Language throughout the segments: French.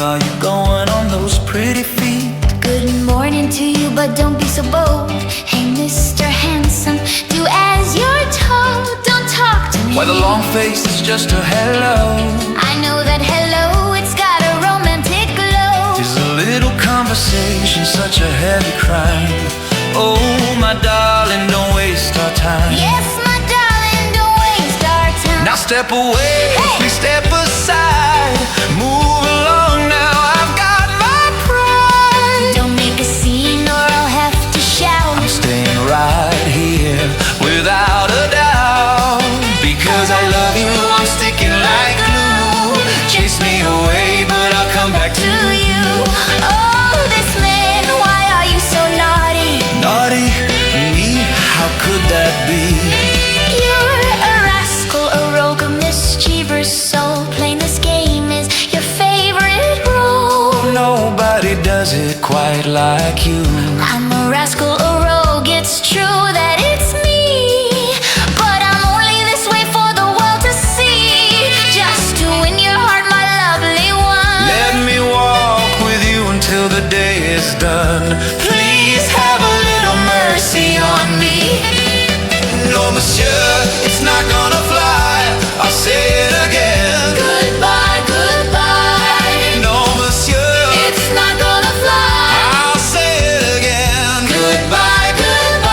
are you going on those pretty feet? Good morning to you, but don't be so bold. Hey, Mr. Handsome, do as you're told. Don't talk to me. Why the long face is just a hello? I know that hello, it's got a romantic glow. Is a little conversation such a heavy crime? Oh, my darling, don't waste our time. Yes, my darling, don't waste our time. Now step away, Hey! please step aside. Move along now, I've got my pride. Don't make a scene or I'll have to shout. I'm staying right here without a doubt. Because I love you, I'm sticking like glue. Chase me away, but I'll come back to you. Oh, this man, why are you so naughty? Naughty me, how could that be? You're a rascal, a rogue, a mischievous soul. Playing this game is your favorite role. Nobody does it quite like you. I'm a rascal, a rogue, it's true that it's me. But I'm only this way for the world to see. Just to win your heart, my lovely one. Let me walk with you until the day is done. Please have a little mercy on me. No, monsieur, it's not gonna fly. I'll say it again. Goodbye, goodbye. No, monsieur, It's not gonna fly. I'll say it again. Goodbye, goodbye.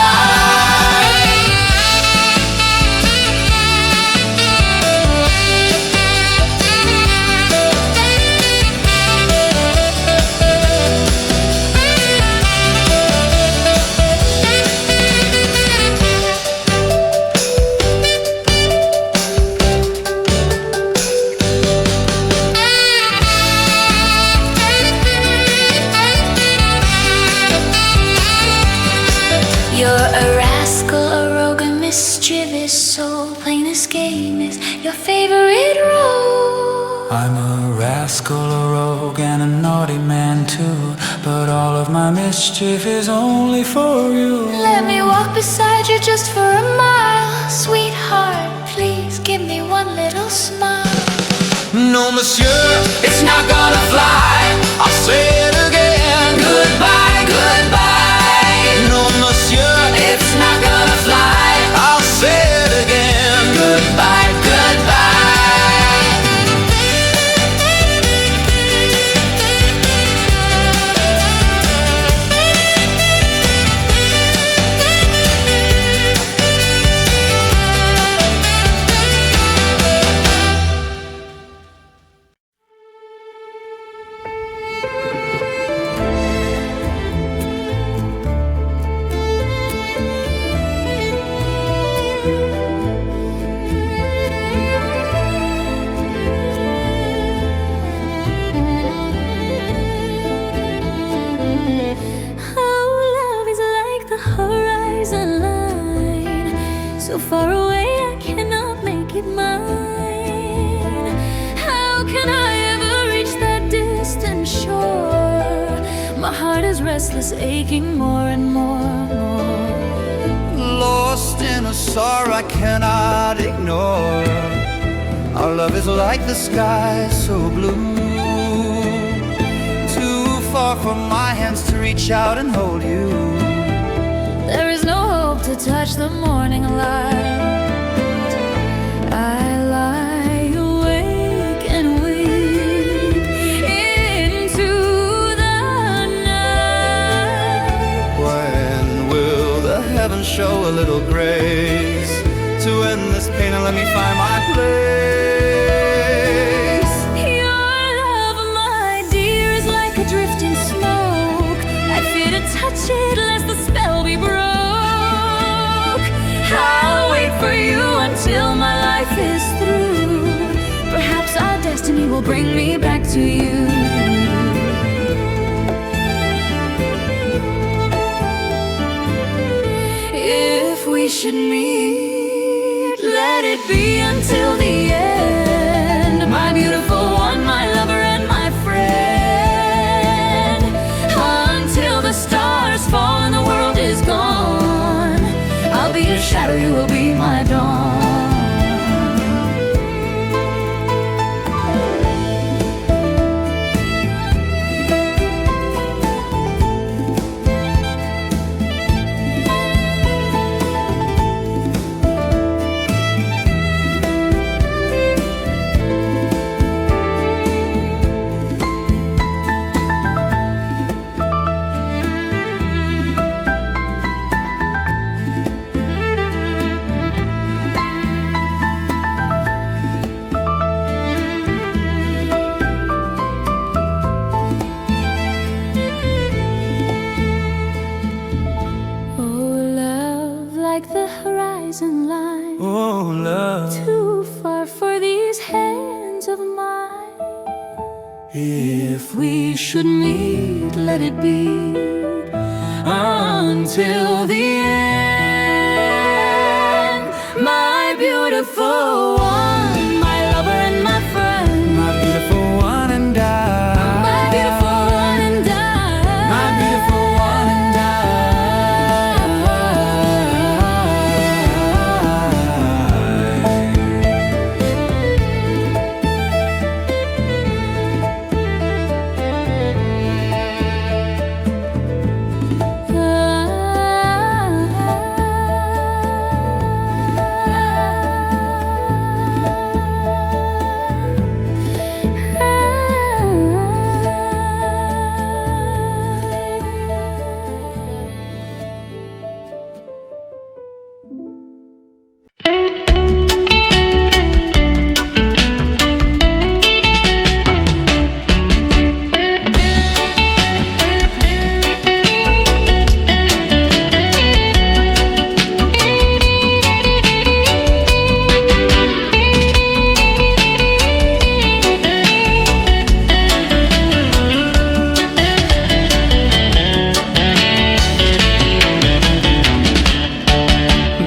You're a rascal, a rogue, a mischievous soul. Playing this game is your favorite role. I'm a rascal, a rogue, and a naughty man too. But all of my mischief is only for you. Let me walk beside you just for a mile. Sweetheart, please give me one little smile. No, monsieur, it's not gonna fly. I'll say it again. Goodbye, goodbye. No, monsieur, It's not gonna fly. I'll say it again. Goodbye, goodbye. Oh, love is like the horizon line. So far away I cannot make it mine. How can I ever reach that distant shore? My heart is restless, aching more and more. Lost in a sorrow I cannot ignore. Our love is like the sky, so blue. Too far for my hands to reach out and hold you. There is no hope to touch the morning light. I lie awake and weep into the night. When will the heavens show a little grace to end this pain and let me find my place? Your love, my dear, is like a drifting smoke. I fear to touch it lest the spell be broke. I'll wait for you until my life is through. Perhaps our destiny will bring me back to you. If we should meet, let it be until the end. My beautiful one, my lover and my friend. Until the stars fall and the world is gone, I'll be your shadow, you will be my dawn. If we should meet, let it be until the end. My beautiful one, my lover and my friend. My beautiful one and I. My beautiful one and I. My beautiful one and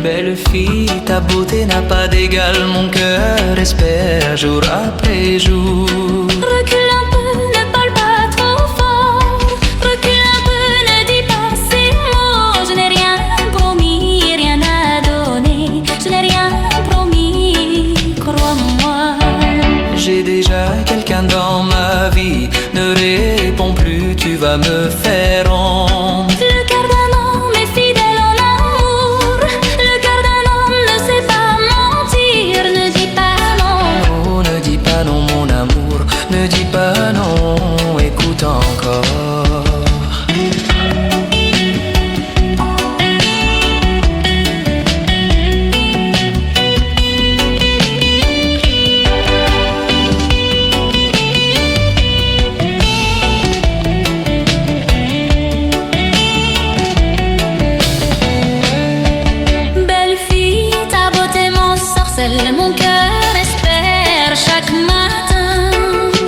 Belle fille, ta beauté n'a pas d'égal, mon cœur espère jour après jour. Recule un peu, ne parle pas trop fort. Recule un peu, ne dis pas ces mots. Je n'ai rien promis, rien à donner. Je n'ai rien promis, crois-moi. J'ai déjà quelqu'un dans ma vie, ne réponds plus, tu vas me faire honte. Le cœur d'un homme est fidèle en amour. Le cœur d'un homme ne sait pas mentir. Ne dis pas non. Oh, ne dis pas non mon amour, ne dis pas non, écoute encore. Belle fille, ta beauté m'ensorcelle. Mon cœur espère chaque matin.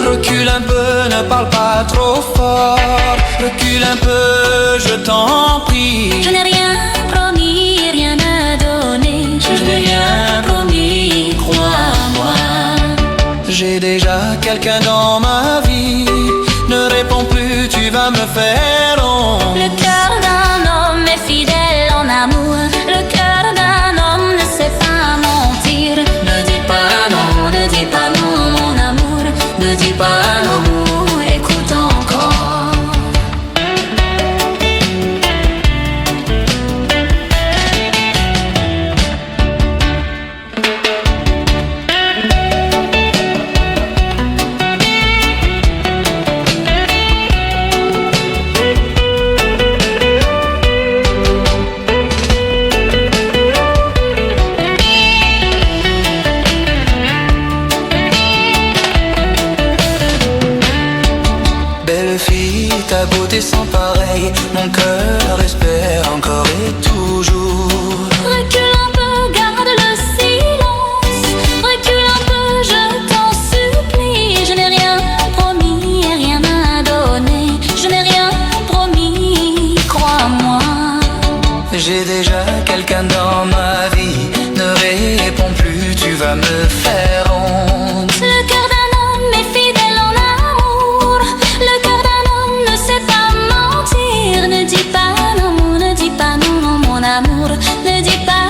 Recule un peu, ne parle pas trop fort. Recule un peu, je t'en prie. Je n'ai rien promis, rien à donner. Je n'ai rien promis, crois-moi. J'ai déjà quelqu'un dans ma vie, ne réponds plus, tu vas me faire honte. Le cœur d'un homme est fidèle en amour. Le cœur d'un homme ne sait pas mentir. Ne dis pas non, ne dis pas non, mon amour. Ne dis pas non, écoute encore. Belle fille, ta beauté sans pareil, mon cœur espère encore et toujours. Recule un peu, garde le silence. Recule un peu, je t'en supplie. Je n'ai rien promis, rien à donner. Je n'ai rien promis, crois-moi. J'ai déjà quelqu'un dans ma vie, ne réponds plus, tu vas me faire honte. Le cœur d'un homme est fidèle en amour. Le cœur d'un homme ne sait pas mentir. Ne dis pas non, mon amour. Ne dis pas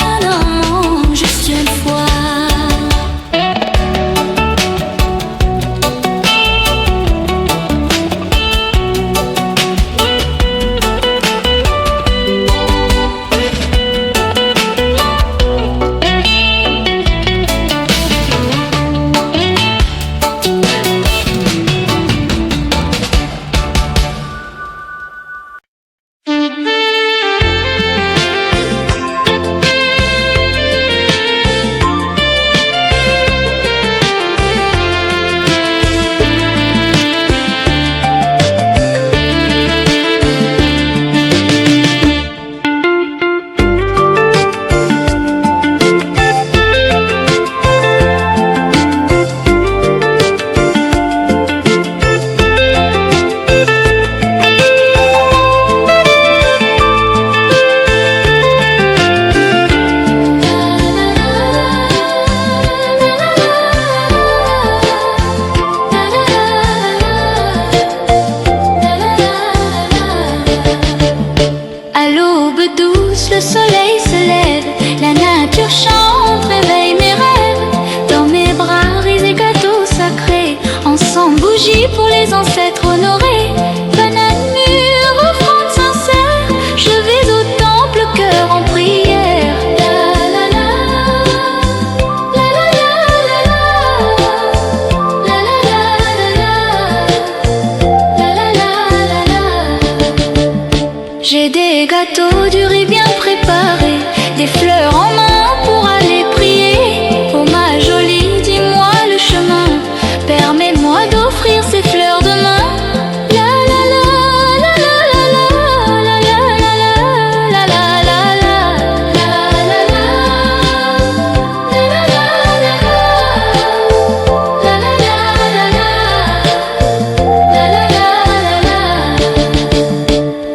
Ensemble, bougies pour les ancêtres honorés. Banane mûre, offrande sincère. Je vais au temple, cœur en prière. La la la, la la la la la, la la la la la, la la la. J'ai des gâteaux, du riz bien préparé, des fleurs en main pour aller prier. Oh ma jolie, dis-moi le chemin, permets-moi d'offrir ces fleurs demain. La la la la la la la la la la la la la la la la la.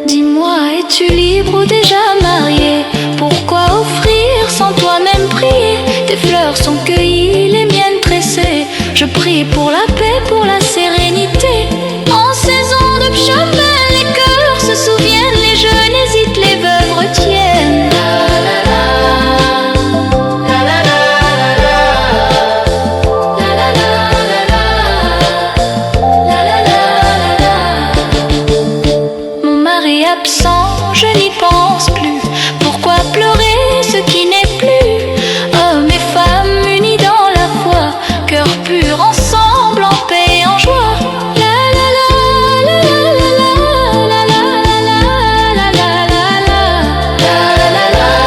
Dis-moi, es-tu libre ou déjà marié? Pourquoi offrir sans toi-même prier? Tes fleurs sont cueillies, les miennes tressées. Je prie pour la paix, pour la sérénité. En saison de Pchapel, les cœurs se souviennent, les jeunes hésitent, les veuves retiennent. La la la, la la la la la, la la la la la. Mon mari absent, je n'y pense plus. Pourquoi pleurer ce qui n'est plus? Hommes et femmes unis dans la foi, cœur pur ensemble, en paix et en joie. La la la la la la la la la la la la la la la la la la la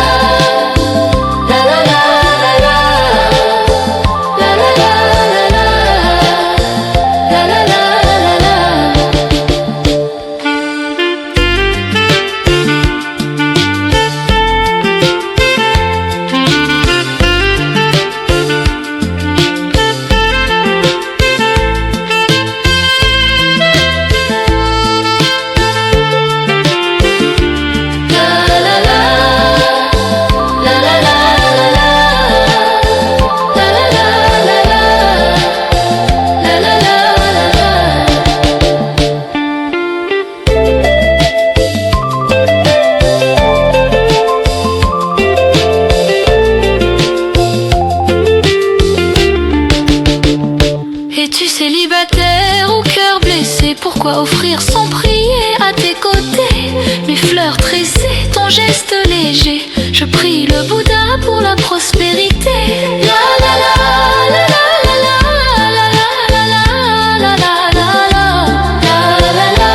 Es-tu célibataire ou cœur blessé? Pourquoi offrir sans prier à tes côtés? Mes fleurs tressées, ton geste léger. Je prie le Bouddha pour la prospérité. La la la la la la la la la la la la la la la la.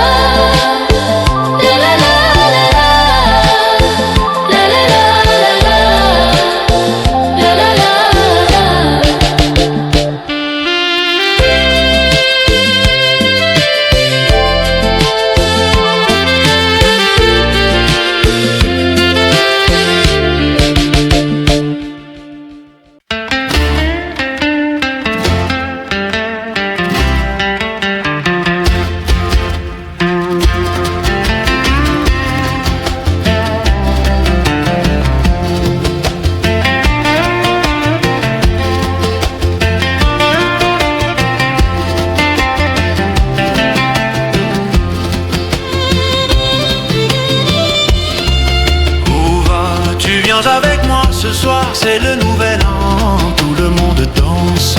Avec moi ce soir, c'est le nouvel an, tout le monde danse.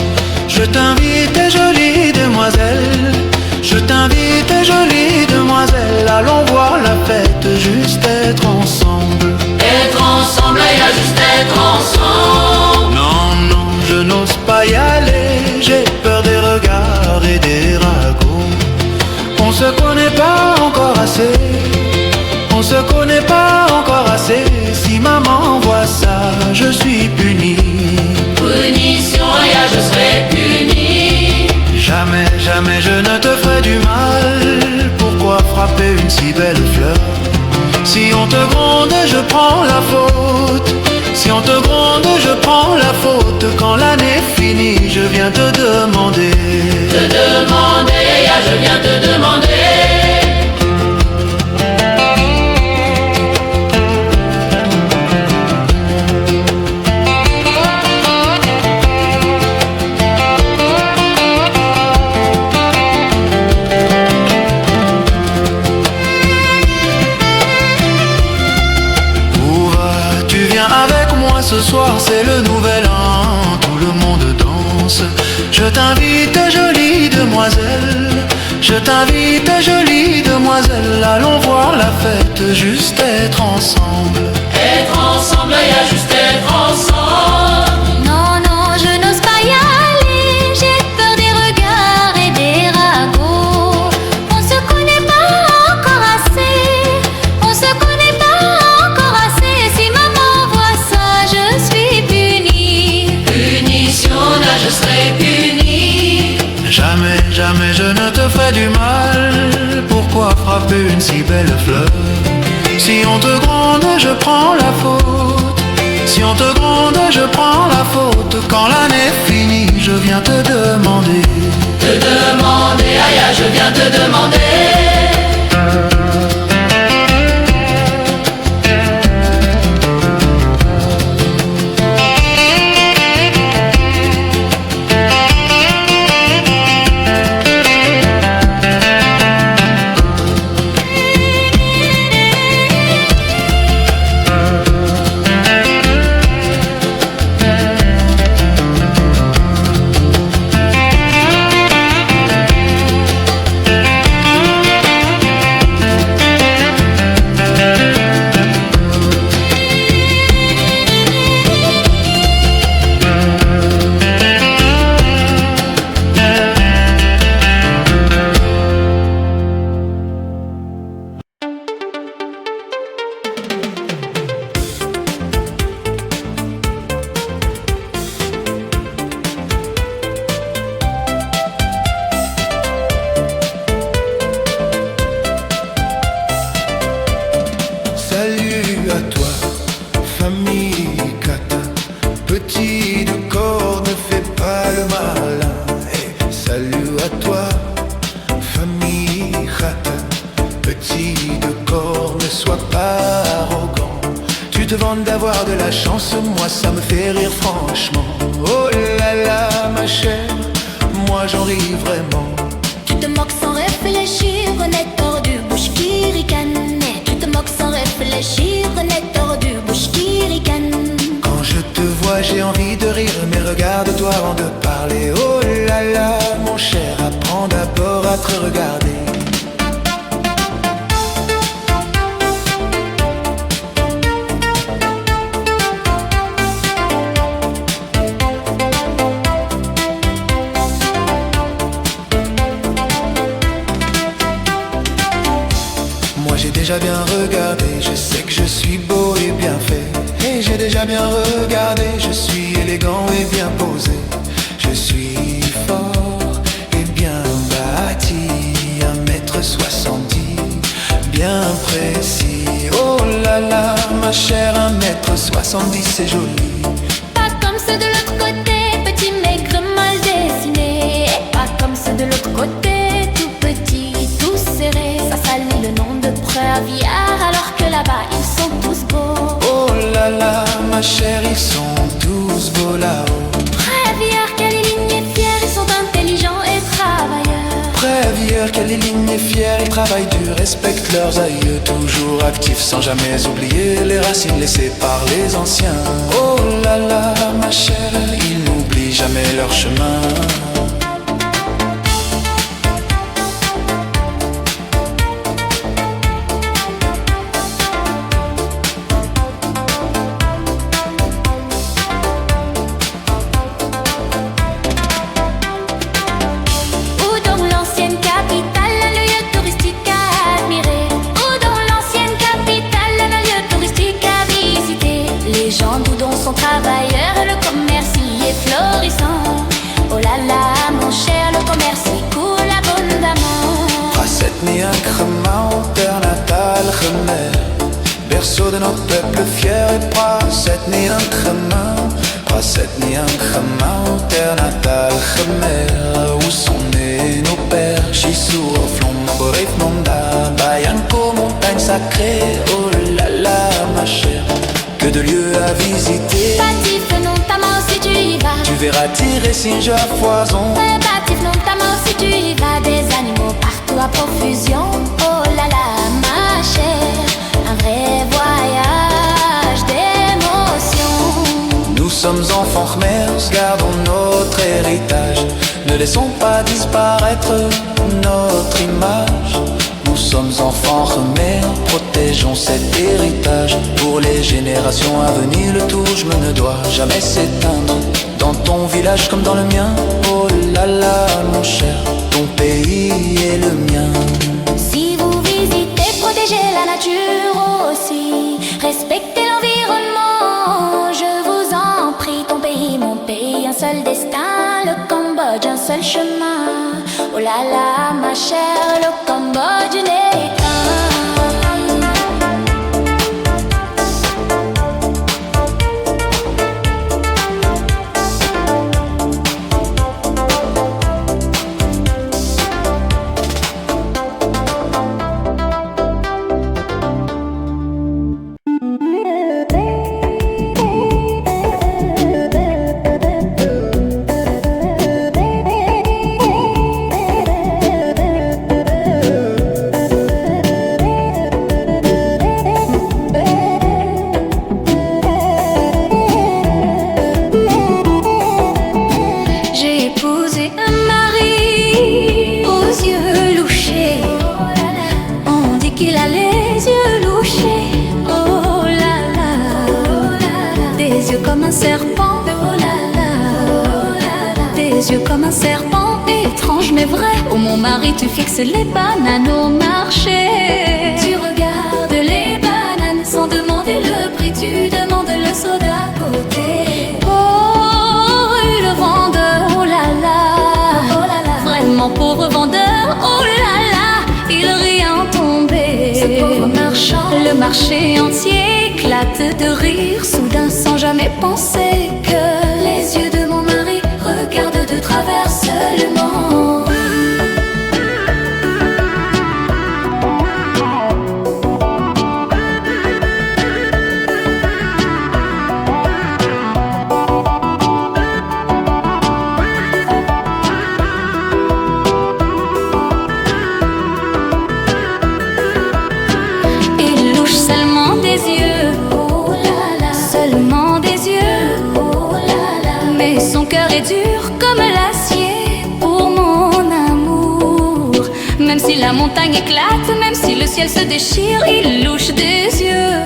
Je t'invite, jolie demoiselle, je t'invite, jolie demoiselle, allons voir la fête, juste être ensemble. Être ensemble, il y a juste être ensemble. Non, non, je n'ose pas y aller, j'ai peur des regards et des ragots. On se connaît pas encore assez, on se connaît pas encore assez. Si maman voit ça, je suis puni. Punition, je serai puni. Jamais, jamais je ne te ferai du mal. Pourquoi frapper une si belle fleur? Si on te gronde, je prends la faute. Si on te gronde, je prends la faute. Quand l'année finit, je viens te demander. Te demander, je viens te demander. Ce soir c'est le nouvel an, tout le monde danse. Je t'invite, jolie demoiselle. demoiselle. Je t'invite, jolie demoiselle, allons voir la fête, juste être ensemble. Être ensemble, y a juste être ensemble. Non, non, je n'ose pas y aller. J'ai peur des regards et des ragots. On se connaît pas encore assez. On se connaît pas encore assez. Si maman voit ça, je suis punie. Punition, là je serai punie. Jamais, jamais je ne te ferai du mal. Pourquoi frapper une si belle fleur? Si on te gronde, je prends la faute. Si on te gronde, je prends la faute. Quand l'année finie, je viens te demander. Te demander, aïe, je viens te demander. Salut à toi, famille Cata. Petit de corps, ne fais pas le malin. Hey, salut à toi, famille Cata. Petit de corps, ne sois pas arrogant. Tu te vantes d'avoir de la chance, moi ça me fait rire franchement. Oh là là, ma chère, moi j'en ris vraiment. Tu te moques sans réfléchir, honnête tordu, bouche qui ricane. Tu te moques sans réfléchir, honnête tordu, bouche qui ricane. Quand je te vois, j'ai envie de rire, mais regarde-toi avant de parler. Oh là là, mon cher, apprends d'abord à te regarder. Moi j'ai déjà bien regardé, je sais que je suis beau et bien fait. Et j'ai déjà bien regardé, je suis élégant et bien posé. Je suis fort et bien bâti, 1m70, bien précis. Oh là là, ma chère, 1m70, c'est joli. Pas comme ceux de l'autre côté, petit maigre mal dessiné. Pas comme ceux de l'autre côté, tout petit, tout serré. Ça salit le nom de Préaviard, alors que là-bas ils sont tous beaux. Oh là là, ma chère, ils sont tous beaux là-haut. Préaviard, quelle ligne est fière, ils sont intelligents et travailleurs. Préaviard, qu'elle est ligne et fière, ils travaillent dur, respectent leurs aïeux, toujours actifs sans jamais oublier les racines laissées par les anciens. Oh là là, ma chère, ils n'oublient jamais leur chemin. Où dans l'ancienne capitale, un lieu touristique à admirer. Où dans l'ancienne capitale, un lieu touristique à visiter. Les gens d'Oudon sont travailleurs, le commerce y est florissant. Oh là là, mon cher, le commerce y coule abondamment. Prasetni Ankhrama, terre natale Khmer, berceau de notre peuple fier. Et Prasetni Ankhrama, Prasetni Ankhrama, terre natale Khmer, où sont nés nos pères. Chissour, Flon, Boref, Nonda, Bayanko, montagne sacrée. Oh là là, ma chère, que de lieux à visiter. Batif, notamment si tu y vas. Tu verras tirer singes à foison. Batif, notamment si tu y vas. Des animaux partout à profusion. Oh là là, ma chère, un vrai voyage d'émotion. Nous sommes enfants Khmers, gardons notre héritage. Ne laissons pas disparaître notre image. Nous sommes enfants remets, protégeons cet héritage. Pour les générations à venir, le tourisme ne doit jamais s'éteindre. Dans ton village comme dans le mien, oh là là mon cher, ton pays est le mien. Si vous visitez, protégez la nature aussi, respectez l'environnement. Je vous en prie, ton pays, mon pays, un seul destin, le Cambodge, un seul chemin. Oh là là ma chère, le Cambodge n'est qu'un. Comme un serpent étrange mais vrai. Oh mon mari, tu fixes les bananes au marché. Tu regardes les bananes sans demander le prix. Tu demandes le soda à côté. Oh, le vendeur, oh là là, vraiment pauvre vendeur, oh là là, il rit en tombée. Ce pauvre marchand, le marché entier éclate de rire. Soudain sans jamais penser que les yeux de mon mari regardent de travers seulement. Il louche seulement des yeux, oh là là, seulement des yeux, oh là là. Mais son cœur est dur comme l'acier pour mon amour. Même si la montagne éclate, même si le ciel se déchire, il louche des yeux.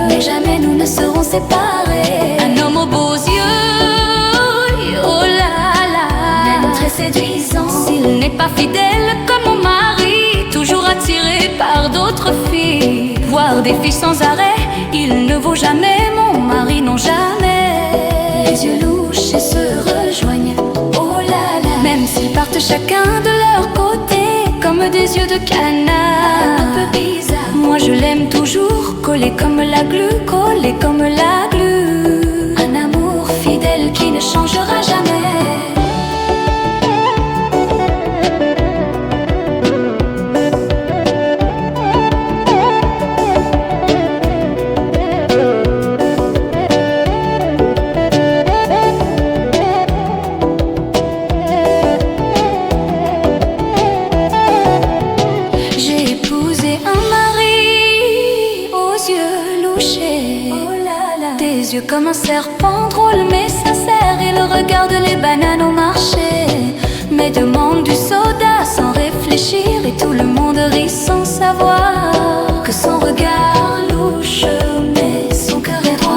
Mais jamais nous ne serons séparés. Un homme aux beaux yeux, oh là là, même très séduisant. S'il n'est pas fidèle comme mon mari, toujours attiré par d'autres filles, voir des filles sans arrêt, il ne vaut jamais mon mari, non jamais. Les yeux louches et se rejoignent, oh là là, même s'ils partent chacun de leur côté, comme des yeux de canard. Un peu bizarre, moi je l'aime toujours, collé comme la glu, collé comme la glu. Un amour fidèle qui ne changera jamais. Comme un serpent drôle mais sincère, il regarde les bananes au marché, mais demande du soda sans réfléchir, et tout le monde rit sans savoir que son regard louche mais son cœur est droit.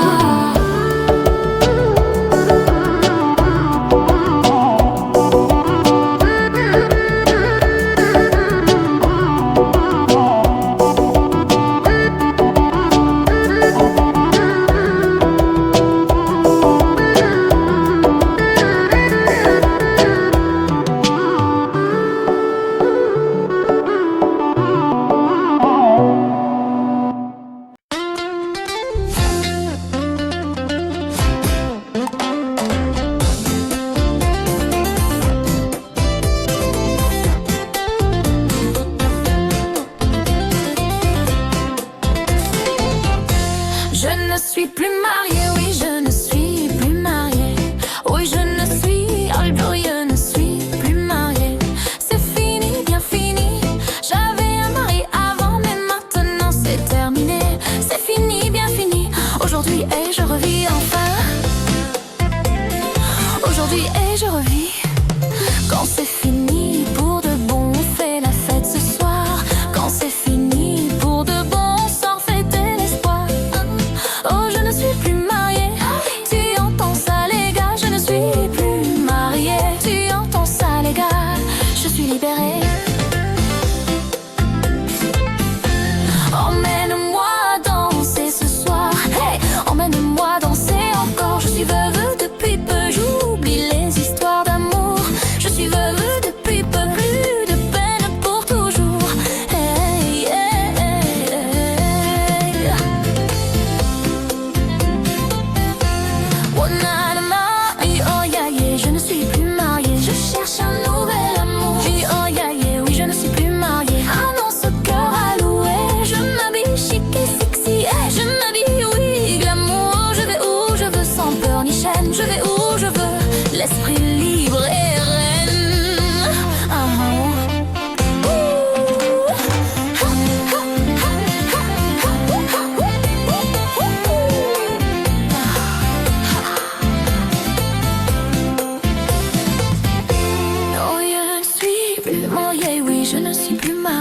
Quand c'est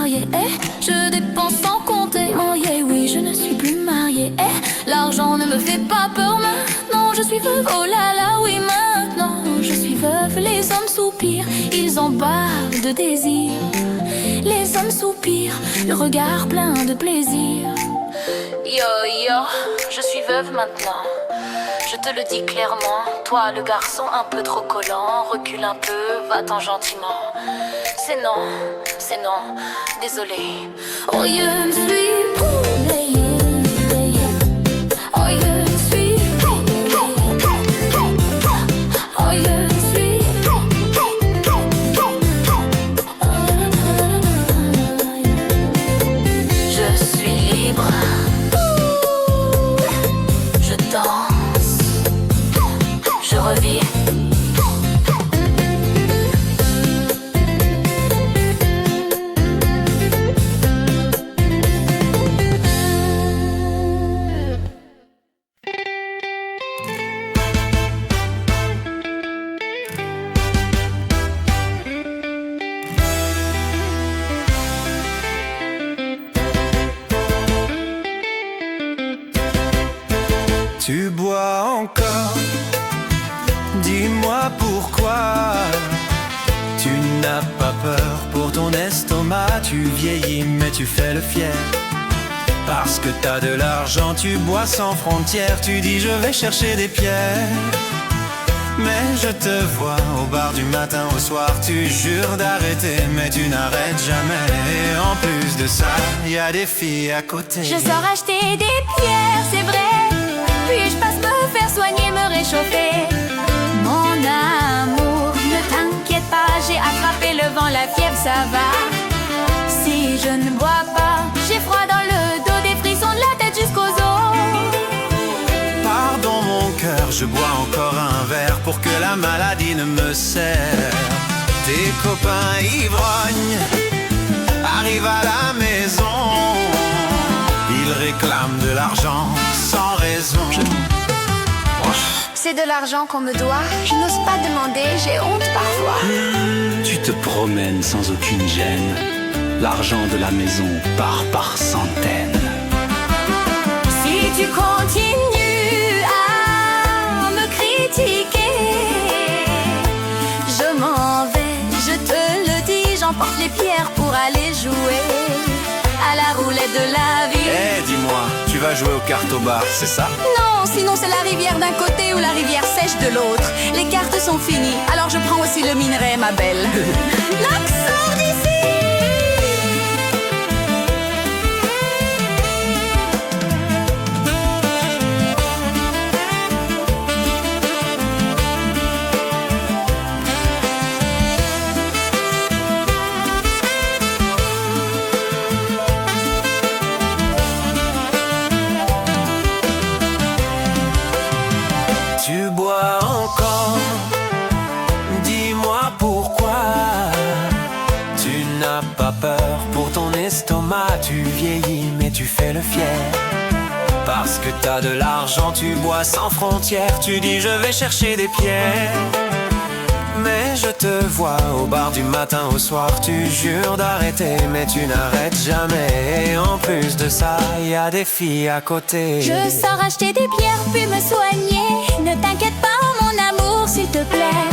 mariée. Je dépense sans compter. Oh yeah, oui, je ne suis plus mariée. L'argent ne me fait pas peur maintenant. Je suis veuve, oh là là, oui, maintenant je suis veuve. Les hommes soupirent, ils en parlent de désir. Les hommes soupirent, le regard plein de plaisir. Yo yo, je suis veuve maintenant. Je te le dis clairement, toi le garçon un peu trop collant, recule un peu, va-t'en gentiment. C'est non, désolé. Oh je ne suis plus. Oh je ne suis. Oh je ne suis. Je suis libre. Je danse. Je revis. Tu bois encore, dis-moi pourquoi. Tu n'as pas peur pour ton estomac. Tu vieillis mais tu fais le fier. Parce que t'as de l'argent, tu bois sans frontières. Tu dis je vais chercher des pierres. Mais je te vois au bar du matin au soir. Tu jures d'arrêter mais tu n'arrêtes jamais. Et en plus de ça, y a des filles à côté. Je sors acheter des pierres, c'est vrai. Puis je passe me faire soigner, me réchauffer. Mon amour, ne t'inquiète pas, j'ai attrapé le vent, la fièvre, ça va. Si je ne bois pas, j'ai froid dans le dos, des frissons de la tête jusqu'aux os. Pardon mon cœur, je bois encore un verre pour que la maladie ne me serre. Tes copains ivrognes arrivent à la maison. Ils réclament de l'argent sans raison. C'est de l'argent qu'on me doit, je n'ose pas demander, j'ai honte parfois. Tu te promènes sans aucune gêne. L'argent de la maison part par centaines. Si tu continues à me critiquer, je m'en vais, je te le dis, j'emporte les pierres pour aller jouer à la roulette de la vie. Eh, dis-moi, tu vas jouer aux cartes au bar, c'est ça? Non, sinon c'est la rivière d'un côté ou la rivière sèche de l'autre. Les cartes sont finies, alors je prends aussi le minerai, ma belle. L'accent d'ici. Tu bois encore, dis-moi pourquoi. Tu n'as pas peur pour ton estomac. Tu vieillis mais tu fais le fier. Parce que t'as de l'argent, tu bois sans frontières. Tu dis je vais chercher des pierres. Mais je te vois au bar du matin au soir. Tu jures d'arrêter mais tu n'arrêtes jamais. Et en plus de ça, y a des filles à côté. Je sors acheter des pierres puis me soigner. Ne t'inquiète pas mon amour s'il te plaît.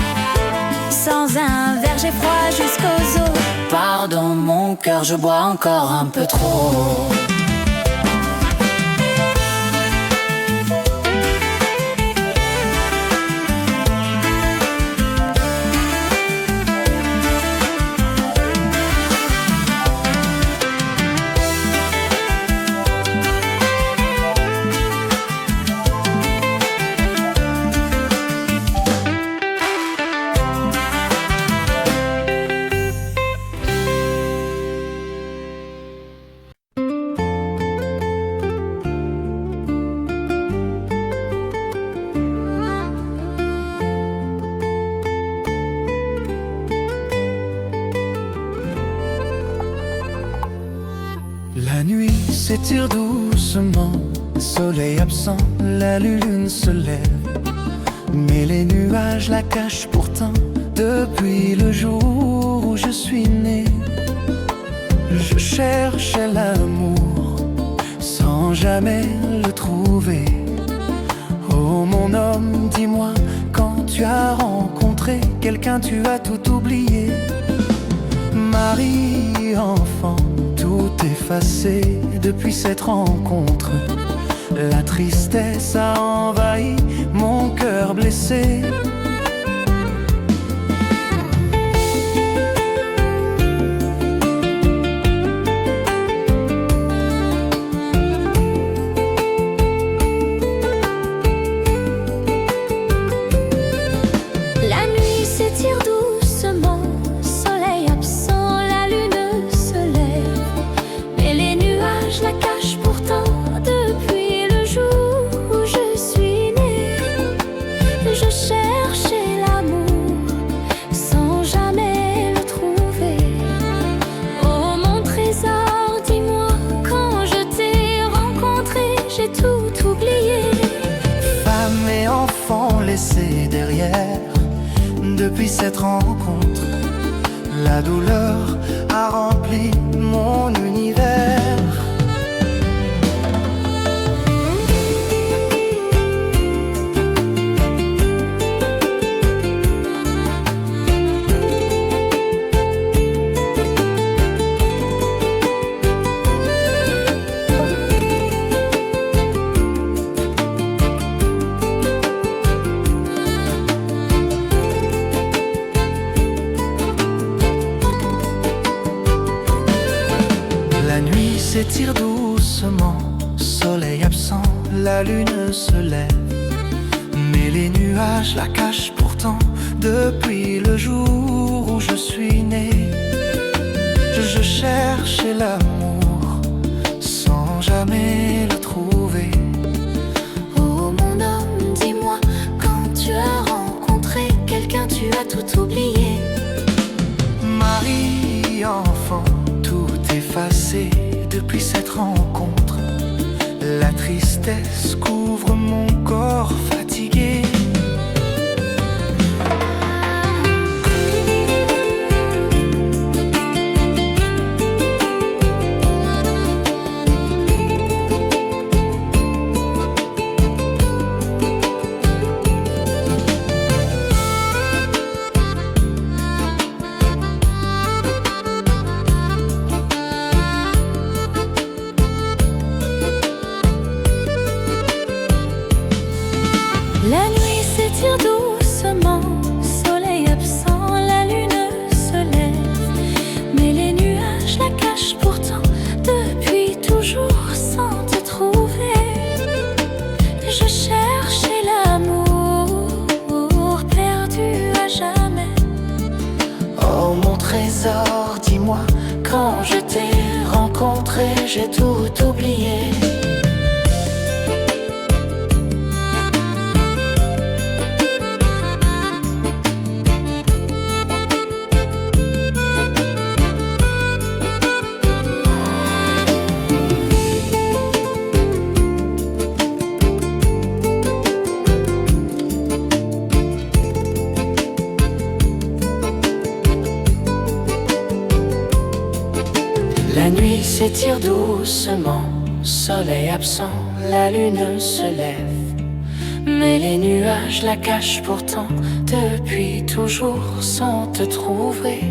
Sans un verre j'ai froid jusqu'aux os. Pardon mon cœur, je bois encore un peu trop. La nuit s'étire doucement, soleil absent, la lune se lève. Mais les nuages la cachent pourtant depuis le jour où je suis né. Je cherchais l'amour sans jamais le trouver. Oh mon homme, dis-moi, quand tu as rencontré quelqu'un, tu as tout oublié. Mari, enfant, tout effacé depuis cette rencontre. La tristesse a envahi mon cœur blessé. La nuit s'étire doucement, soleil absent, la lune se lève. Mais les nuages la cachent pourtant depuis le jour où je suis née. Je cherchais l'amour sans jamais le trouver. Oh mon trésor, dis-moi, quand je t'ai rencontré, j'ai tout oublié. Femme et enfant laissés derrière. Depuis cette rencontre, la douleur a rempli mon univers. La nuit s'étire doucement, soleil absent, la lune se lève. Mais les nuages la cachent pourtant depuis le jour où je suis né. Je cherchais l'amour sans jamais le trouver. Oh mon homme, dis-moi, quand tu as rencontré quelqu'un, tu as tout oublié. Mari, enfant, tout effacé depuis cette rencontre. La tristesse couvre mon corps fatigué. La nuit s'étire doucement, soleil absent, la lune se lève. Mais les nuages la cachent pourtant depuis toujours sans te trouver. Je cherchais l'amour perdu à jamais. Oh mon trésor, dis-moi, quand je t'ai rencontré, j'ai tout oublié. La nuit s'étire doucement, soleil absent, la lune se lève. Mais les nuages la cachent pourtant depuis toujours sans te trouver.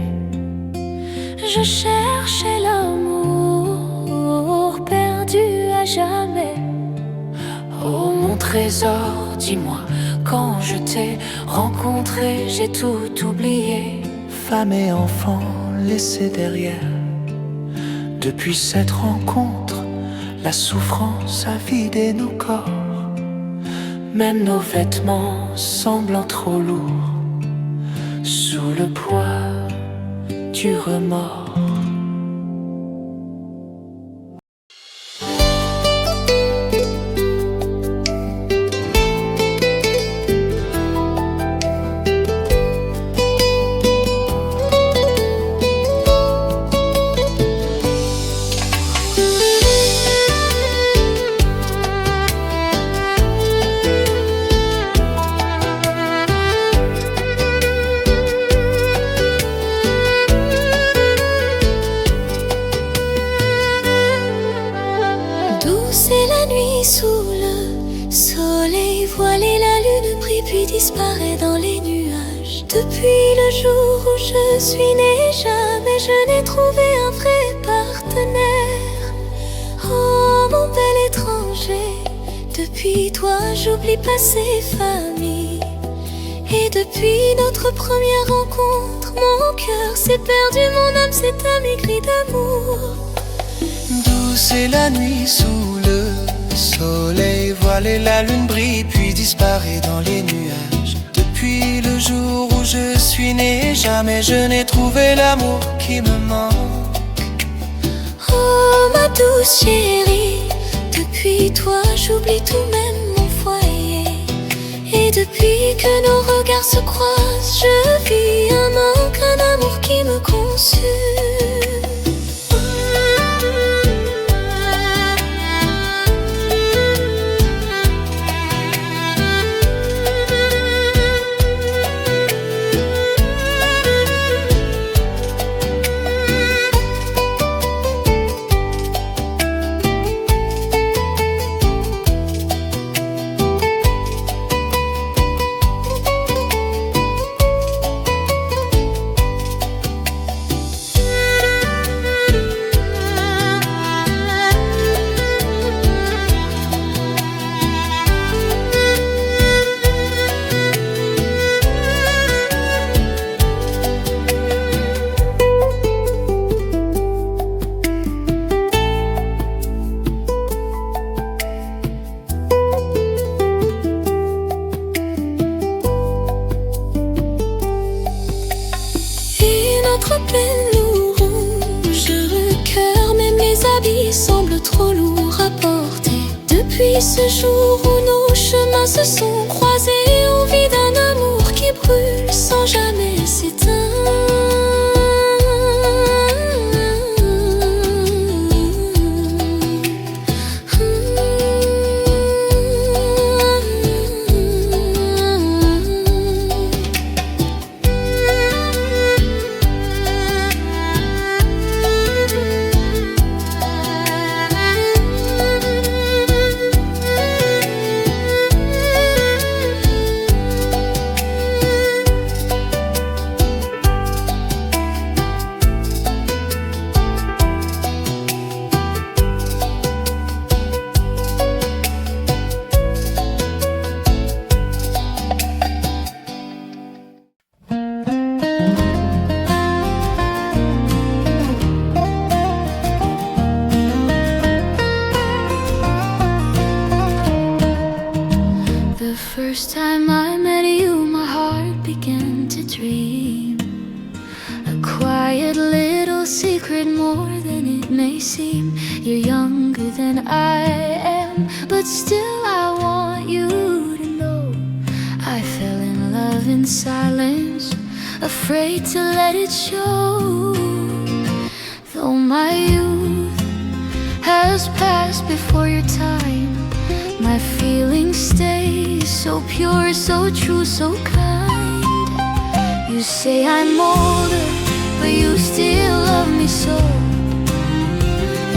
Je cherchais l'amour perdu à jamais. Oh mon trésor, dis-moi, quand je t'ai rencontré, j'ai tout oublié. Femme et enfant laissés derrière. Depuis cette rencontre, la souffrance a vidé nos corps. Même nos vêtements semblant trop lourds, sous le poids du remords. nuit sous le soleil voilé, la lune brille puis disparaît dans les nuages. Depuis le jour où je suis née, jamais je n'ai trouvé un vrai partenaire. Oh mon bel étranger, depuis toi j'oublie passé, famille. Et depuis notre première rencontre, mon cœur s'est perdu, mon âme s'est amaigrie d'amour. Douce est la nuit sous le soleil voilé, la lune brille puis disparaît dans les nuages. Depuis le jour où je suis né, jamais je n'ai trouvé l'amour qui me manque. Oh ma douce chérie, depuis toi j'oublie tout, même mon foyer. Et depuis que nos regards se croisent, je vis un manque, un amour qui me consume. Notre peine nous ronge le cœur, même les habits semblent trop lourds à porter. Depuis ce jour où nos chemins se sont croisés, on vit d'un amour qui brûle sans jamais s'éteindre. First time I met you, my heart began to dream. A quiet little secret, more than it may seem. You're younger than I am, but still I want you to know I fell in love in silence, afraid to let it show. Though my youth has passed before your time, my feelings stay so pure, so true, so kind. You say I'm older, but you still love me so.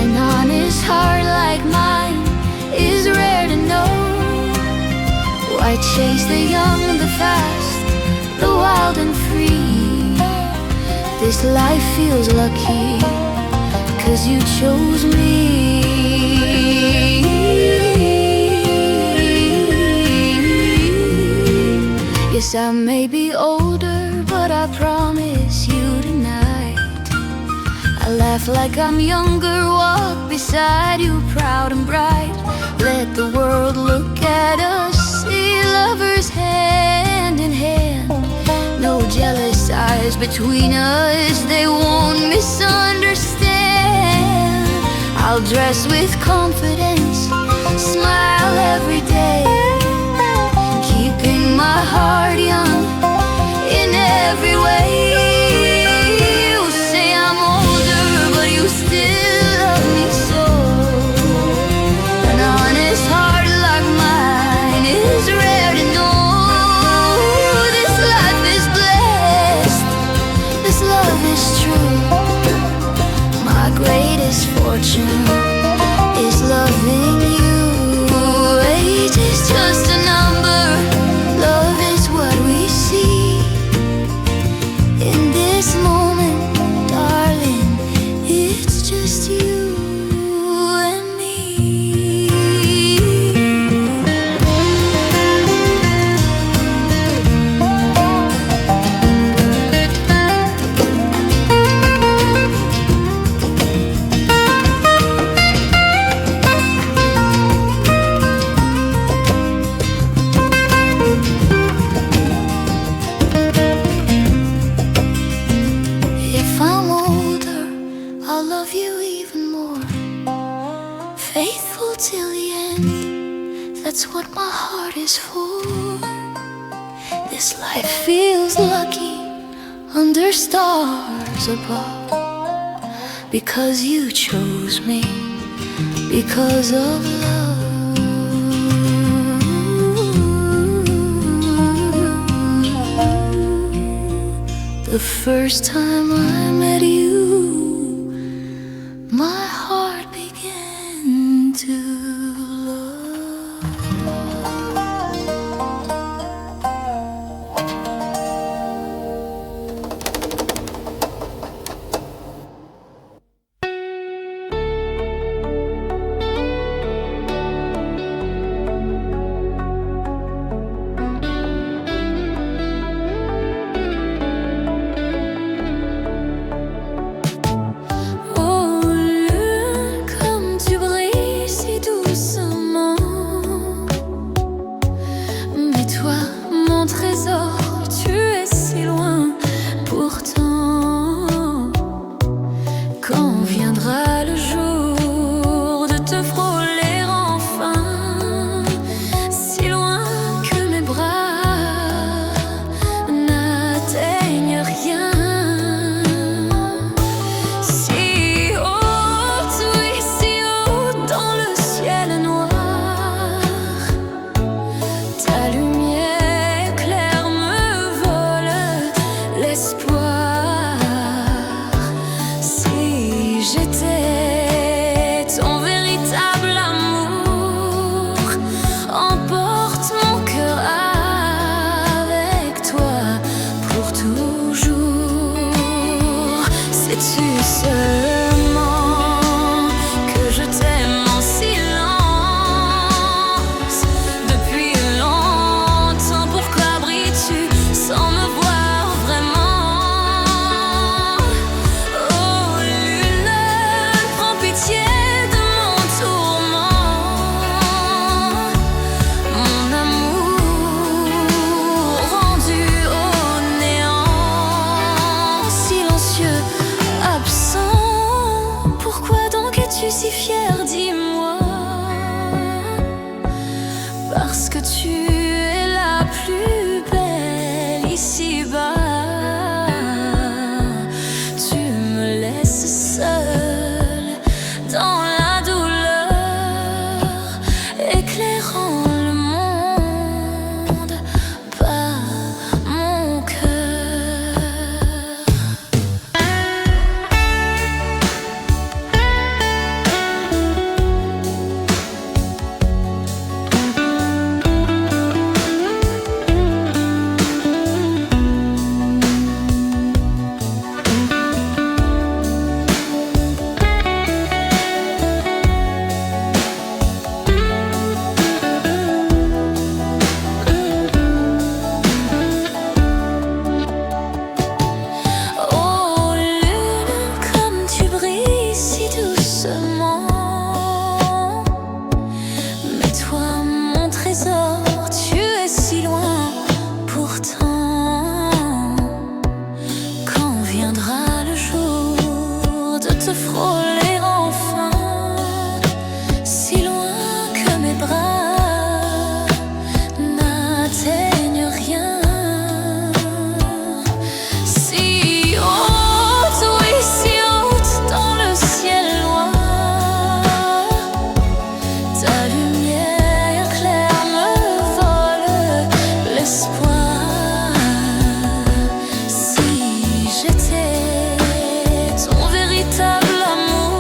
An honest heart like mine is rare to know. Why chase the young, the fast, the wild and free? This life feels lucky, 'cause you chose me. Yes, I may be older, but I promise you tonight I laugh like I'm younger, walk beside you proud and bright. Let the world look at us, see lovers hand in hand. No jealous eyes between us, they won't misunderstand. I'll dress with confidence, smile every day, keeping my heart young in every way. You say I'm older, but you still love me so. An honest heart like mine is rare to know. This life is blessed, this love is true. My greatest fortune is loving you. just you and me. If I'm older, I'll love you even more. Faithful till the end, that's what my heart is for. This life feels lucky under stars above, because you chose me, because of love. The first time I met you, my heart began to love. Oh lune, comme tu brilles si doucement. Mais toi, mon trésor, tu es si loin. Pourtant, quand viendra le jour de te frôler enfin, si loin que mes bras n'atteignent rien. Si haut, oui, si haut dans le ciel noir, ta lumière claire me vole l'espoir. Si j'étais ton véritable amour, emporte mon cœur avec toi pour toujours. Sais-tu seulement que je t'aime en silence depuis longtemps? Pourquoi brilles-tu sans me voir vraiment? Oh lune, prends pitié de mon tourment, mon amour rendu au néant, silencieux, absent. Pourquoi donc es-tu si fier, dis-moi? Parce que tu es la plus belle ici-bas. Tu me laisses seule dans la douleur, éclairant le monde par mon cœur. Oh lune, comme tu brilles si doucement. Mais toi, mon trésor, tu es si loin. Pourtant, quand viendra le jour de te frôler enfin, si loin que mes bras n'atteignent rien. Si haute, oui, si haute dans le ciel noir, ta lumière claire me vole l'espoir. Si j'étais ton véritable amour,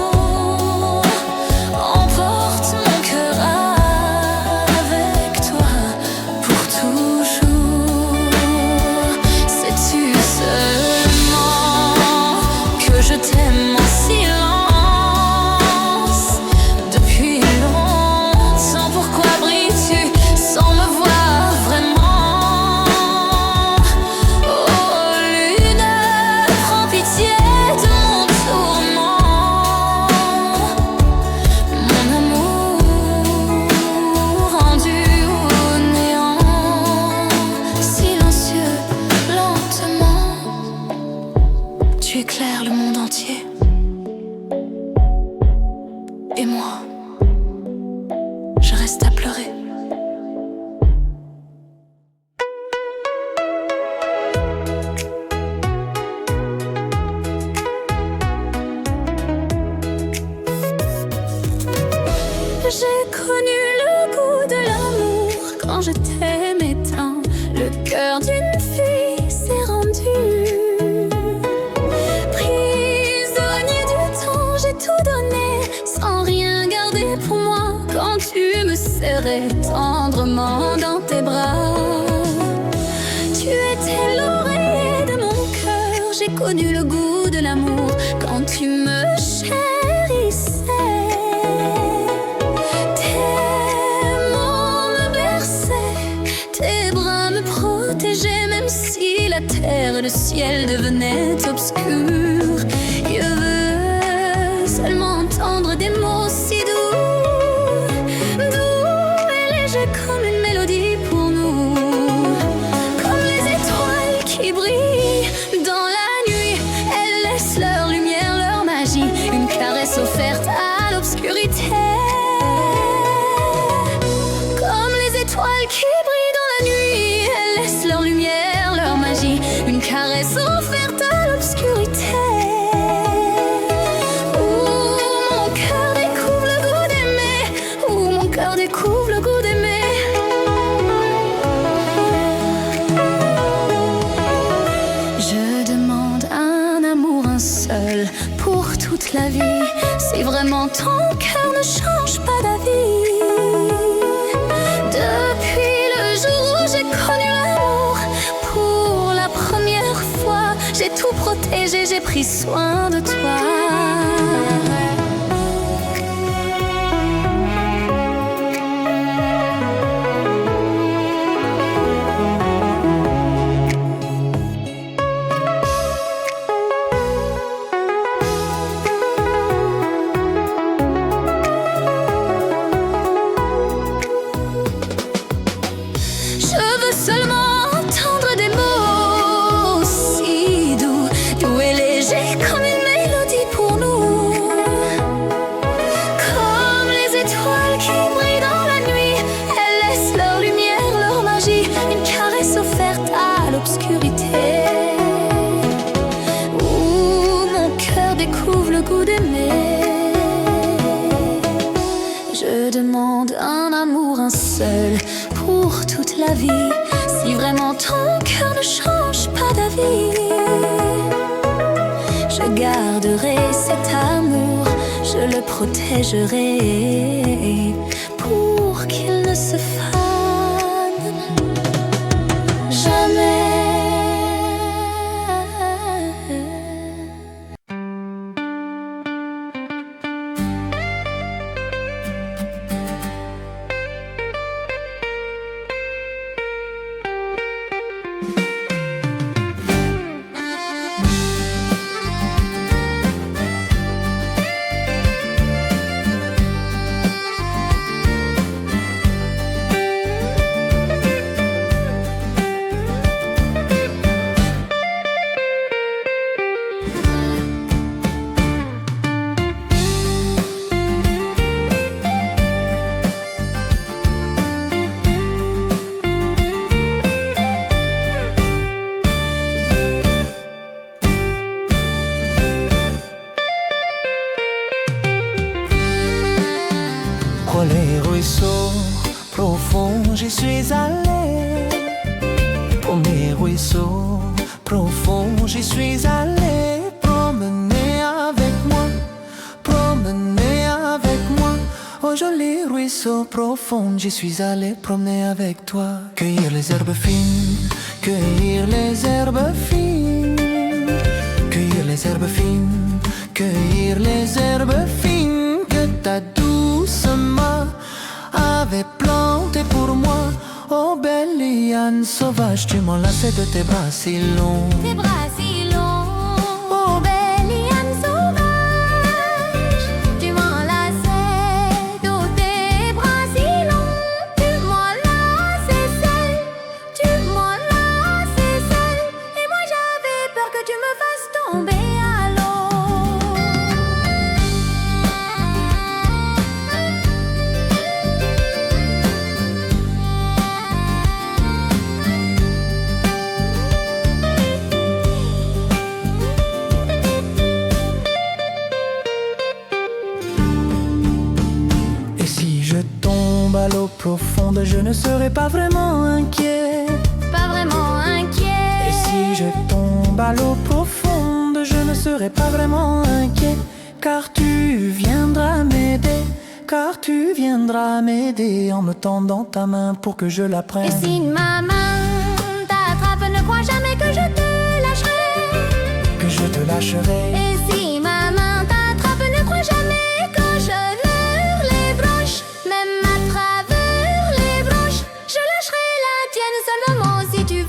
j'ai connu le goût de l'amour quand je t'aimais tant. Le cœur d'une fille s'est rendu. Prisonnier du temps, j'ai tout donné sans rien garder pour moi. Quand tu me serrais tendrement dans tes bras, tu étais l'oreiller de mon cœur. J'ai connu le goût de l'amour quand tu me chérissais. Tes mots me berçaient, tes bras me protégeaient, même si la terre et le ciel devenaient obscurs. Je veux seulement entendre des mots si doux, doux et légers comme une mélodie pour nous, comme les étoiles qui brillent dans la nuit. Elles laissent leur lumière, leur magie, une caresse offerte à l'obscurité. Comme les étoiles qui brillent dans la nuit, elles laissent leur lumière, leur magie, une caresse offerte à l'obscurité. Découvre le goût d'aimer. Je demande un amour, un seul, pour toute la vie. Si vraiment ton cœur ne change pas d'avis. Depuis le jour où j'ai connu l'amour pour la première fois, j'ai tout protégé, j'ai pris soin de toi. Seulement entendre des mots si doux, doux et légers comme une mélodie pour nous. Comme les étoiles qui brillent dans la nuit, elles laissent leur lumière, leur magie, une caresse offerte à l'obscurité. Où mon cœur découvre le goût d'aimer. Je demande un amour, un seul, pour toute la vie. Si vraiment ton cœur ne change pas d'avis, je garderai cet amour, je le protégerai pour qu'il ne se fane jamais. Pour les ruisseaux profonds, j'y suis allé. Pour mes ruisseaux profonds, j'y suis allé. Promener avec moi, promener avec moi. Oh joli ruisseau profond, j'y suis allé promener avec toi. Cueillir les herbes fines, cueillir les herbes fines. Cueillir les herbes fines, cueillir les herbes fines que ta douce main avait plantées pour moi. Oh belle liane sauvage, tu m'enlaçais de tes bras si longs. Tes bras si longs, oh belle liane sauvage, tu m'enlaçais de tes bras si longs. Tu m'enlaçais seul, tu m'enlaçais seul, et moi j'avais peur que tu me fasses tomber à l'eau. tombe à l'eau profonde, je ne serai pas vraiment inquiet. Pas vraiment inquiet. Et si je tombe à l'eau profonde, je ne serai pas vraiment inquiet. Car tu viendras m'aider, car tu viendras m'aider en me tendant ta main pour que je la prenne. Et si ma main t'attrape, ne crois jamais que je te lâcherai. Que je te lâcherai. Et si ma main t'attrape, ne crois jamais que je leurre les broches. Même à travers les broches, je lâcherai la tienne seulement si tu veux.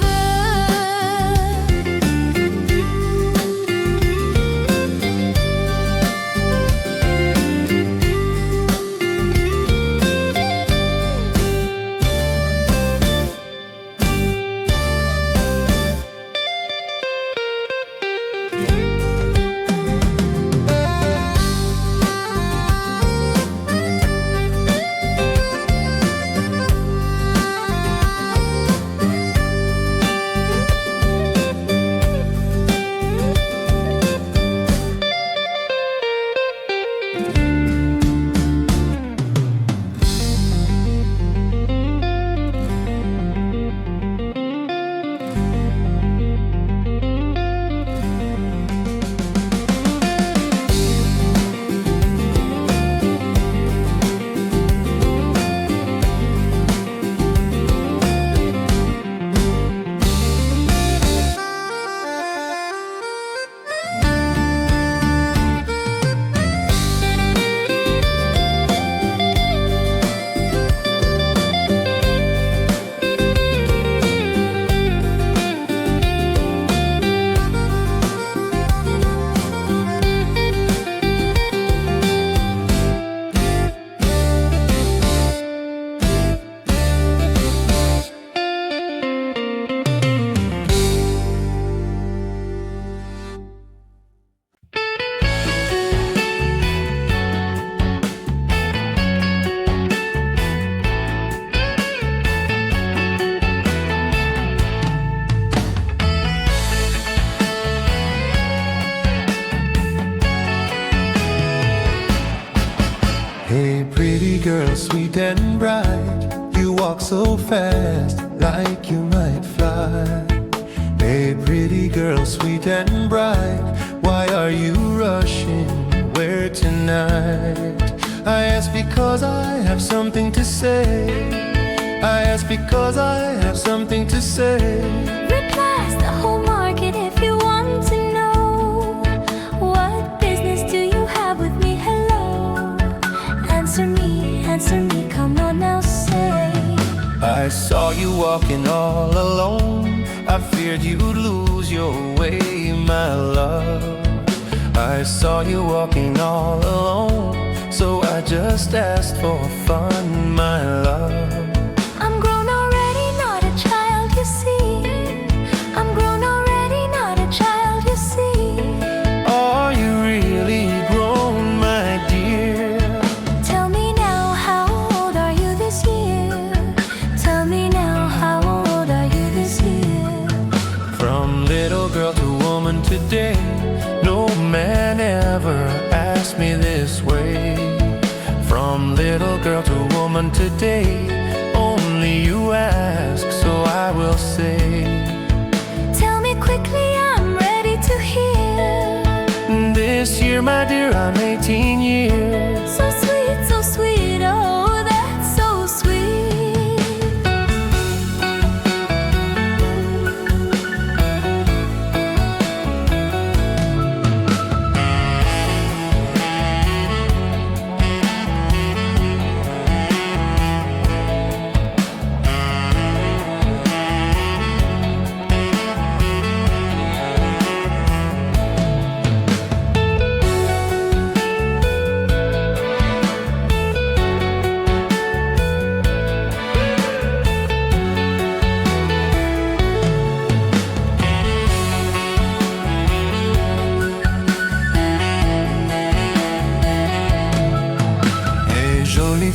Hey pretty girl, sweet and bright, you walk so fast, like you might fly. Hey pretty girl, sweet and bright, why are you rushing? Where tonight? I ask because I have something to say. I ask because I have something to say. Replies the whole market if you want to know. What business do you have with me? Hello. Answer me, come on now, say. I saw you walking all alone, I feared you'd lose your way, my love. I saw you walking all alone, so I just asked for fun, my love. I'm grown already, not a child, you see. I'm grown already, not a child, you see. Are you really grown, my dear? Tell me now, how old are you this year? Tell me now, how old are you this year? From little girl to woman today, no man ever asked me this way. From little girl to woman today, only you ask, so I will say. Tell me quickly, I'm ready to hear. This year, my dear, I'm 18 years. So sweet, oh, that's so sweet.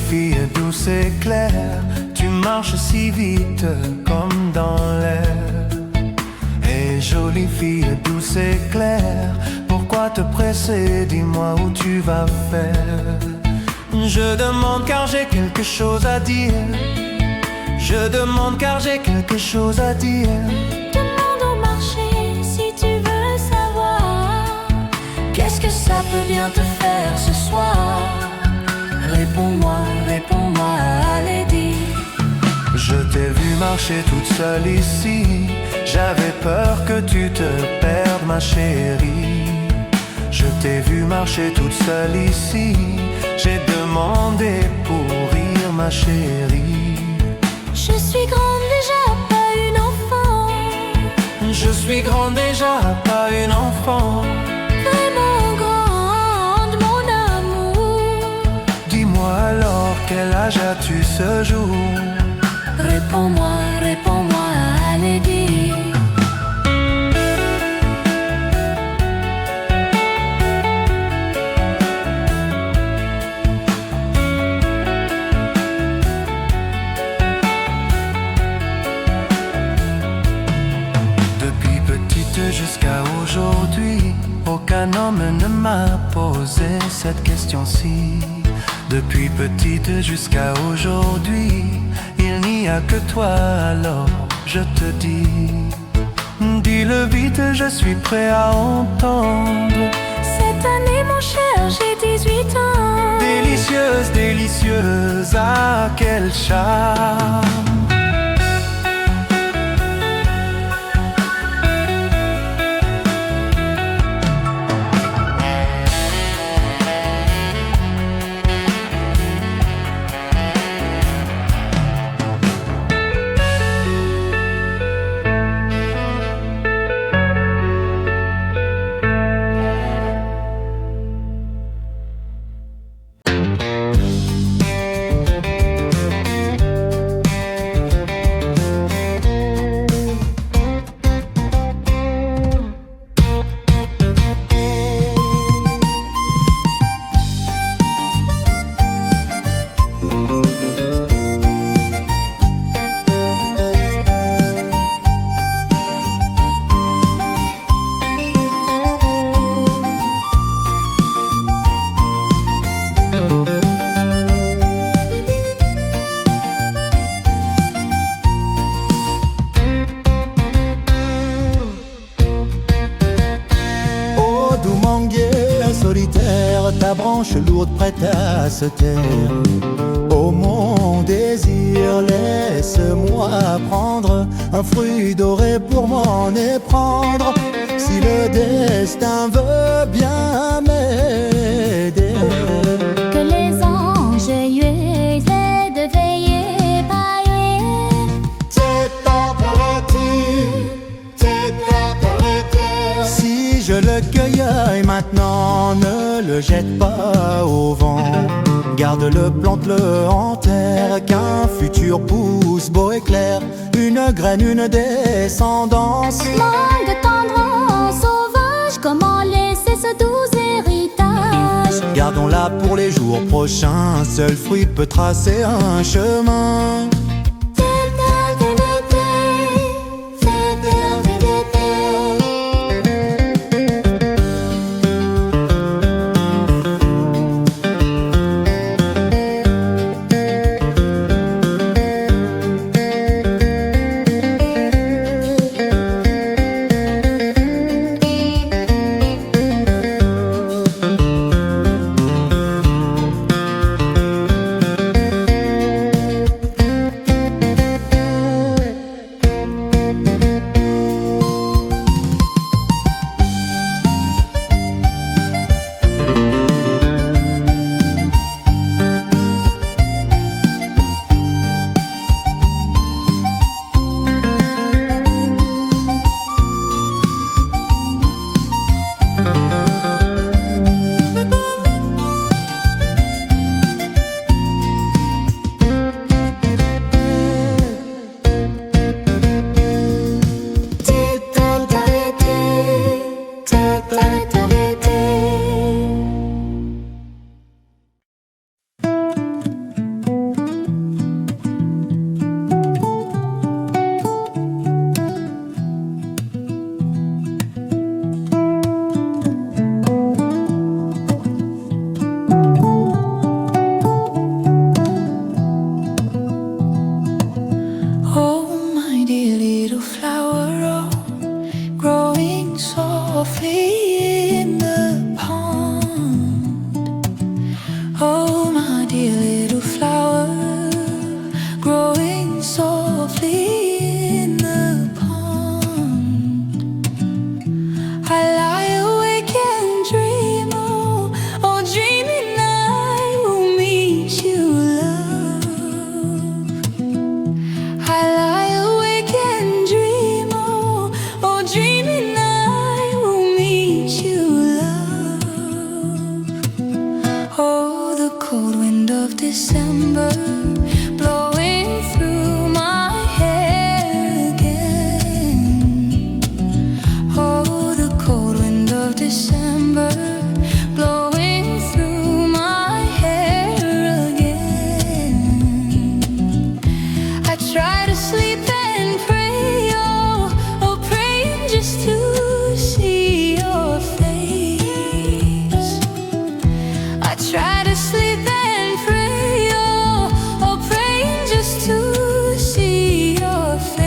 Fille douce et claire, tu marches si vite comme dans l'air. Et jolie fille douce et claire, pourquoi te presser? Dis-moi où tu vas faire. Je demande car j'ai quelque chose à dire. Je demande car j'ai quelque chose à dire. Demande au marché si tu veux savoir qu'est-ce que ça peut bien te faire ce soir. Réponds-moi, réponds-moi, Lady. Je t'ai vu marcher toute seule ici. J'avais peur que tu te perdes, ma chérie. Je t'ai vu marcher toute seule ici. J'ai demandé pour rire, ma chérie. Je suis grande déjà, pas une enfant. Je suis grande déjà, pas une enfant. Vraiment grande, mon amour. Dis-moi alors, quel âge as-tu ce jour? Réponds-moi, réponds-moi, Lady. Depuis petite jusqu'à aujourd'hui, aucun homme ne m'a posé cette question-ci. Depuis petite jusqu'à aujourd'hui, il n'y a que toi, alors je te dis. Dis-le vite, je suis prêt à entendre. Cette année, mon cher, j'ai 18 ans. Délicieuse, délicieuse, ah quel charme. Ta branche lourde prête à se taire. Oh mon désir, laisse-moi prendre un fruit doré pour m'en éprendre. Si le destin veut bien m'aider, Que les anges aient de veiller pareil. c'est température. Si je le cueille maintenant, ne le jette pas au vent. Garde-le, plante-le en terre, qu'un futur pousse beau et clair. Une graine, une descendance. Manque de tendresse sauvage, comment laisser ce doux héritage? Gardons-la pour les jours prochains, seul fruit peut tracer un chemin. dear little flower, growing softly in the pond. I lie awake and dream, oh dreaming I will meet you, love. I lie awake and dream, oh dreaming I will meet you, love. Oh, the cold wind of December blowing through my hair again. Oh, the cold wind of December blowing through my hair again. I try to sleep and pray, oh praying just to see your face. I try to sleep and pray, oh praying just to see your face.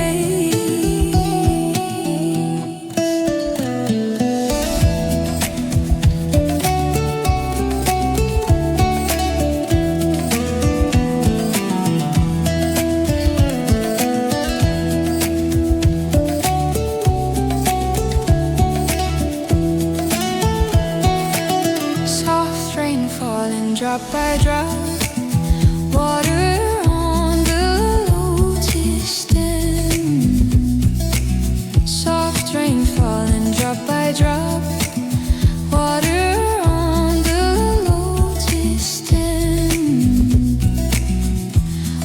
Soft rain falling drop by drop, water on the lotus stem. Soft rain falling drop by drop, water on the lotus stem.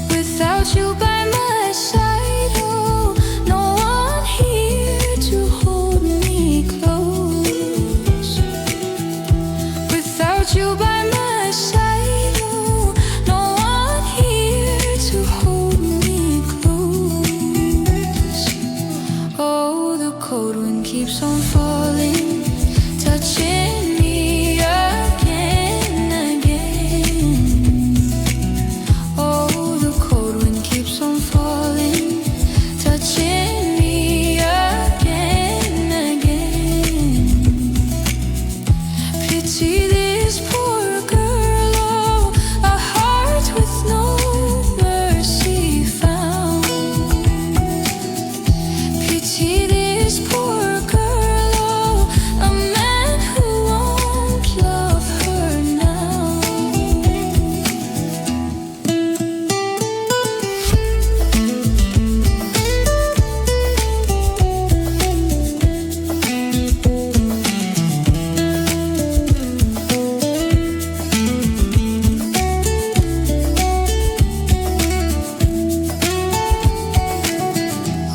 Without you by my side, oh, no one here to hold me close. Without you by my side, oh, no one here to hold me close. Oh, the cold wind keeps on falling, touching me again and again. Oh, the cold wind keeps on falling, touching me again and again. Pity this poor girl, oh, a heart with no mercy found. Pity this poor girl, oh, a man who won't love her now.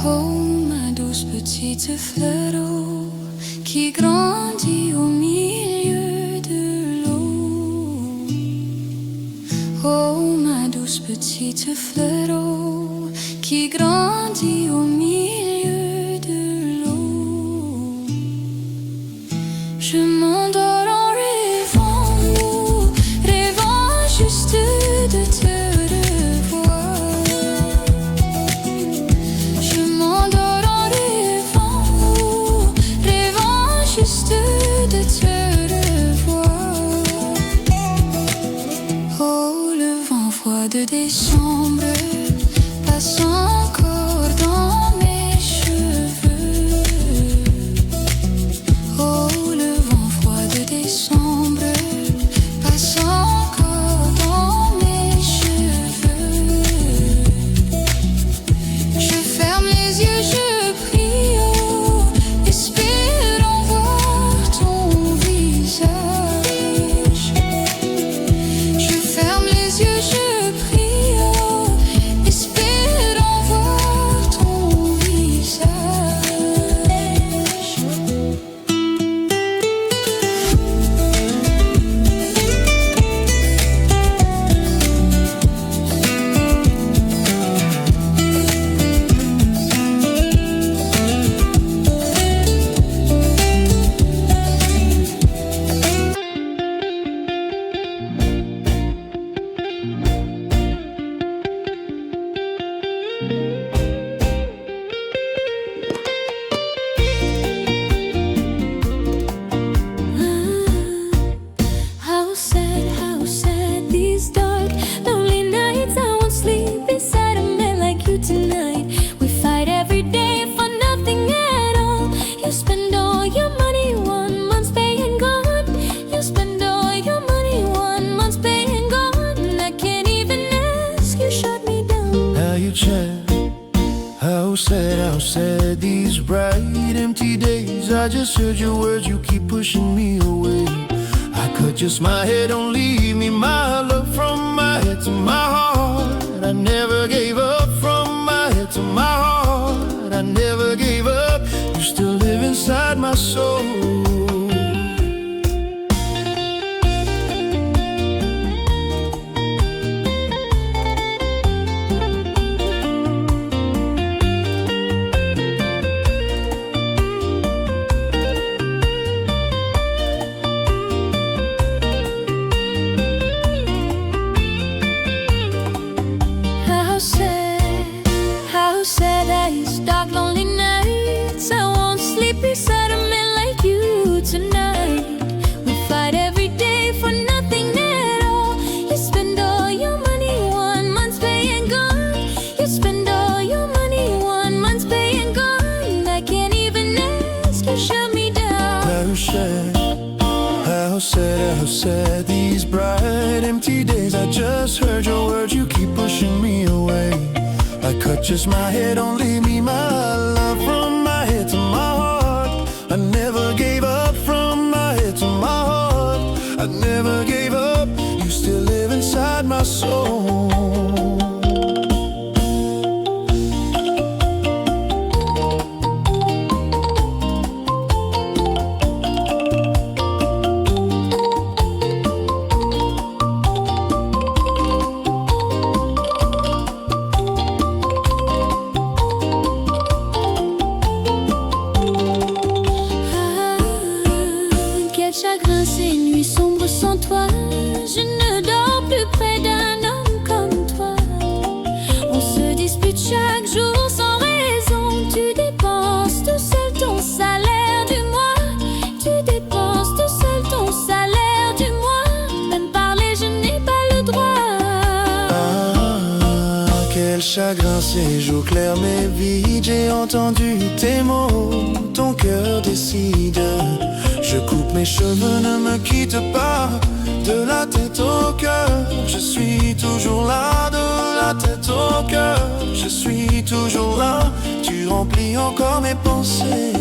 Oh, ma douce petite fleur d'eau qui grandit au milieu de l'eau. Oh, ma douce petite fleur d'eau qui grandit au milieu de l'eau. Je m'endors en rêvant, rêvant juste de te revoir. Je m'endors en rêvant, rêvant juste de te revoir. Oh, le vent froid de décembre passe encore dans mes cheveux. Oh, le vent froid de décembre passe encore dans mes cheveux. Je ferme les yeux, je prie, oh, espérant voir ton visage. Je ferme les yeux, je prie, oh, espérant voir you check? How sad these bright empty days. I just heard your words, you keep pushing me away. I cut just my head, don't leave me, my love. From my head to my heart, I never gave up. From my head to my heart, I never gave up. You still live inside my soul. How sad these dark lonely nights. I won't sleep beside a man like you tonight. We fight every day for nothing at all. You spend all your money, 1 month's pay and gone. You spend all your money, 1 month's pay and gone. I can't even ask, you shut me down. How sad these bright empty days. I just heard your words, you keep pushing me away. I cut just my head, don't leave me, my love. From my head to my heart, I never gave up. From my head to my heart, I never gave up. You still live inside my soul. Quel chagrin ces nuits sombres sans toi. Je ne dors plus près d'un homme comme toi. On se dispute chaque jour sans raison. Tu dépenses tout seul ton salaire du mois. Tu dépenses tout seul ton salaire du mois. Même parler je n'ai pas le droit. Ah, quel chagrin ces jours clairs mais vides. J'ai entendu tes mots, ton cœur décide. Je coupe mes cheveux, ne me quitte pas. De la tête au cœur, je suis toujours là. De la tête au cœur, je suis toujours là. Tu remplis encore mes pensées.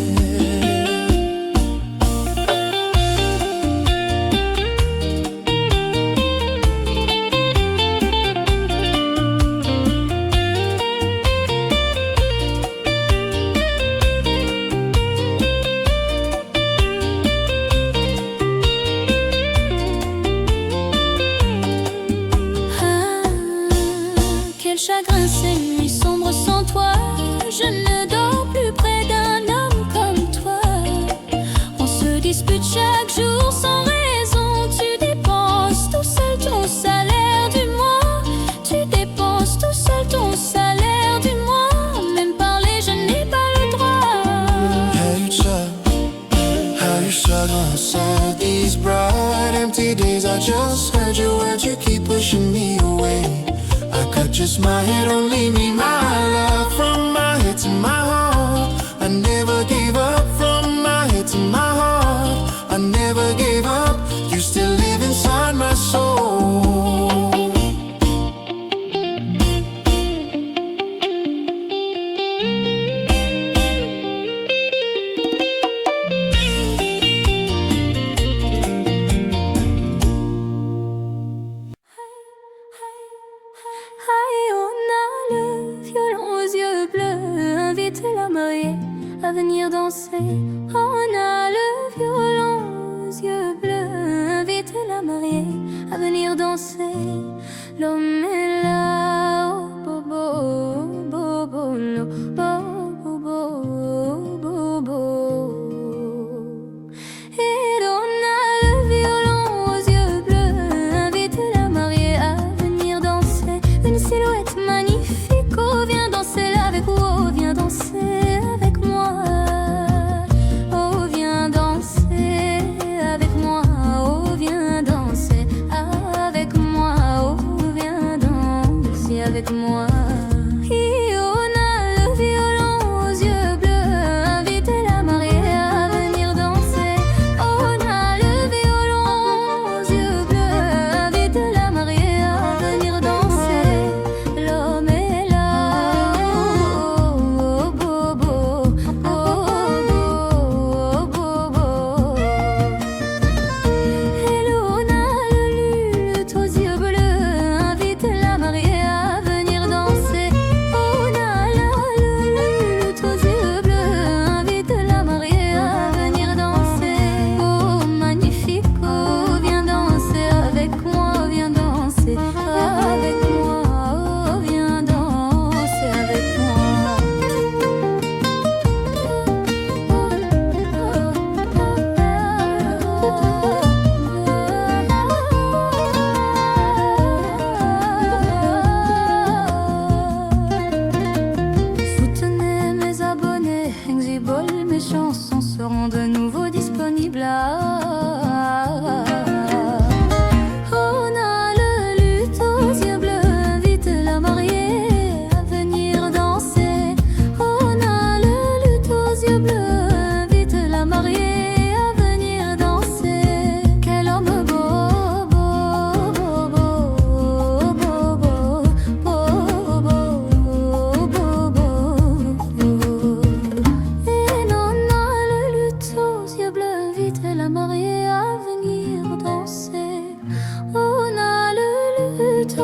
Chagrin ces nuits sombres sans toi. Je ne dors plus près d'un homme comme toi. On se dispute chaque jour sans raison. Tu dépenses tout seul ton salaire du mois. Tu dépenses tout seul ton salaire du mois. Même parler je n'ai pas le droit. How you chagrin sad these bright empty days. I just heard your words, you keep pushing me away. I cut just my head, don't leave me, my love. From my head to my heart, I never gave up. From my head to my heart, I never gave up. You still live inside my soul. À venir danser, on a le violon aux yeux bleus. Invite la mariée à venir danser. L'homme est là, oh bobo, bobo, no, bobo, bobo, bobo. Et on a le violon aux yeux bleus. Invite la mariée à venir danser. Une silhouette magnifique, oh viens danser là avec moi, oh viens danser. Avec moi, et on a le violon aux yeux bleus. Invitez la mariée à venir danser. On a le violon aux yeux bleus. Invitez la mariée à venir danser. L'homme est là,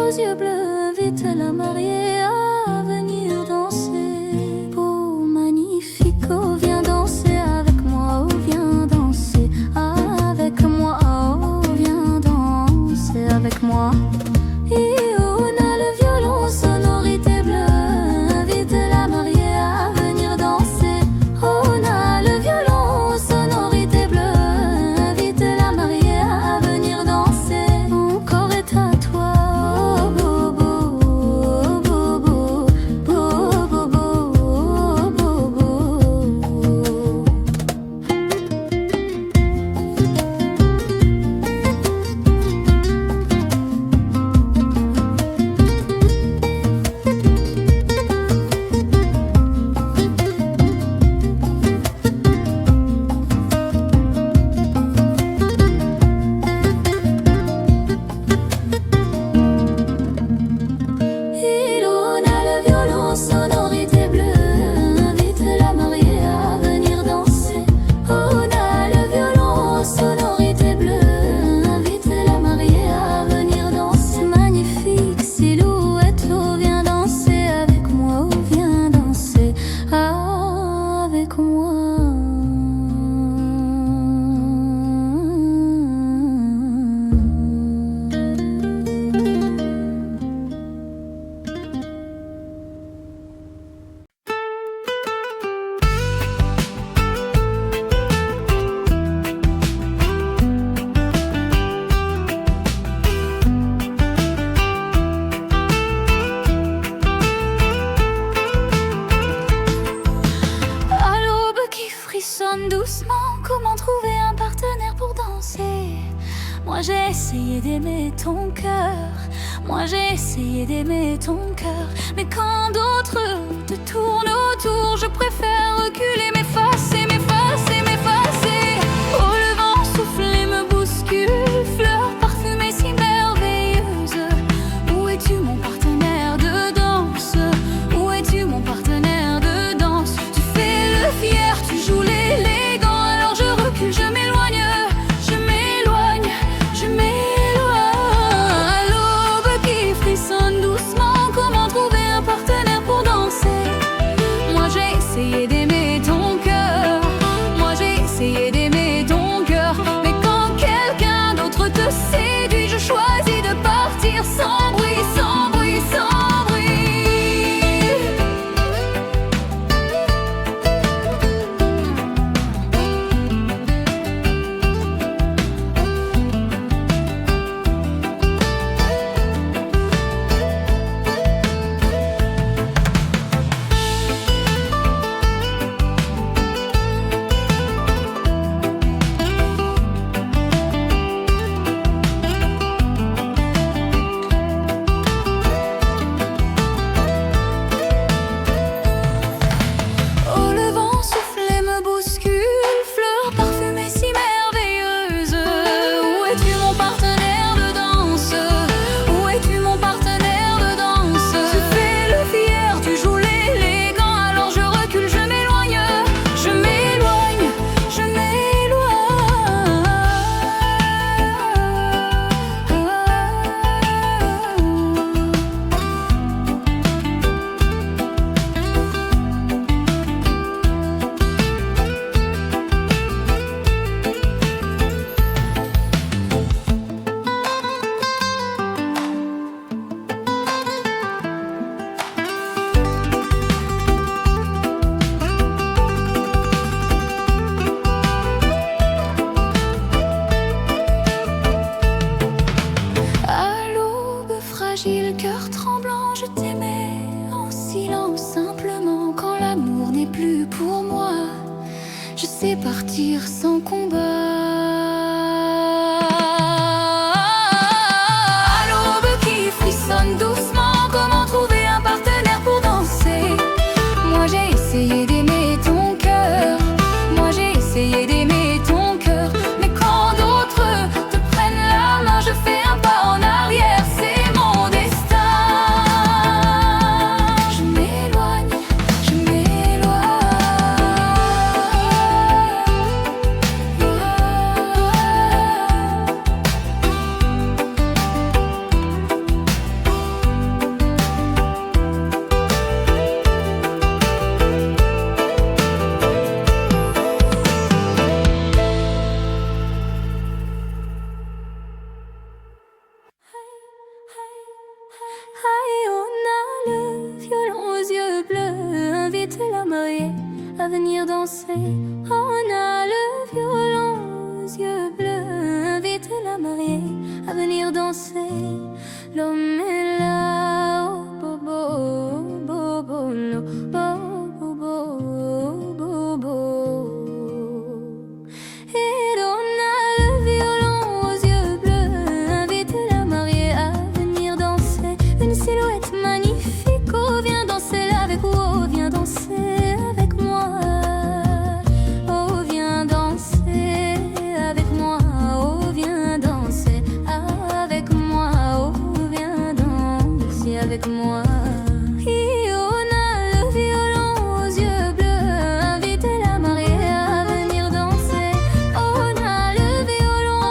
aux yeux bleus, invite la mariée à venir danser. Oh magnifique, oh viens danser avec moi, oh viens danser avec moi, oh viens danser avec moi. Et on a le violon, sonorité bleue, invite la mariée à venir danser. On a le violon, sonorité bleue, invite la mariée à venir danser. Mon corps est à toi, oh, bobo, oh, bobo, oh, bobo, oh, bobo. Il on a le violon, sonorité bleue, invite la mariée à venir danser. On a le violon, sonorité bleue, invite la mariée à venir danser. Magnifique silhouette, oh viens danser avec moi, oh viens danser avec moi. À l'aube qui frissonne doucement, comment trouver un partenaire pour danser? Moi j'ai essayé d'aimer ton cœur, moi j'ai essayé d'aimer ton cœur, mais quand d'autres te tournent autour, je préfère reculer, m'effacer, m'effacer, m'effacer. Oh le vent souffle et me bouscule, fleurs parfumées si merveilleuses. Où es-tu mon partenaire de danse? Où es-tu mon partenaire de danse? Tu fais le fier, tu joues l'élégant, alors je recule, je m'éloigne, je m'éloigne, je m'éloigne. À l'aube qui frissonne doucement, comment trouver un partenaire pour danser? Moi j'ai essayé d'aimer ton cœur, moi j'ai essayé d'aimer ton cœur, mais quand quelqu'un d'autre te séduit, je choisis de partir sans bruit, sans bruit, sans bruit. Oh le vent souffle et me bouscule, fleurs parfumées si merveilleuses. Où es-tu mon partenaire de danse? Où es-tu mon partenaire de danse? Tu fais le fier, tu joues l'élégant, alors je recule, je m'éloigne, je m'éloigne, je À l'aube fragile, cœur tremblant, je t'aimais en silence simplement. Quand l'amour n'est plus pour moi, je sais partir sans combat. À l'aube qui frissonne doucement, comment trouver un partenaire pour danser? Moi j'ai essayé d'aimer ton cœur, moi j'ai essayé d'aimer ton cœur, mais quand d'autres te prennent la main, je fais un pas en arrière, c'est mon destin. Je m'éloigne, je m'éloigne. Aïe, on a le violon aux yeux bleus, invite la mariée à venir danser. On a le violon aux yeux bleus, invite la mariée à venir danser. L'homme est là, oh bobo, bobo, no, bobo, bobo. Et on a le violon aux yeux bleus, invite la mariée à venir danser. Une silhouette magnifique, oh viens danser avec moi, oh viens danser avec moi. Oh viens danser avec moi, oh viens danser avec moi, oh viens danser avec moi. Et on a le violon aux yeux bleus, invite la mariée à venir danser. On a le violon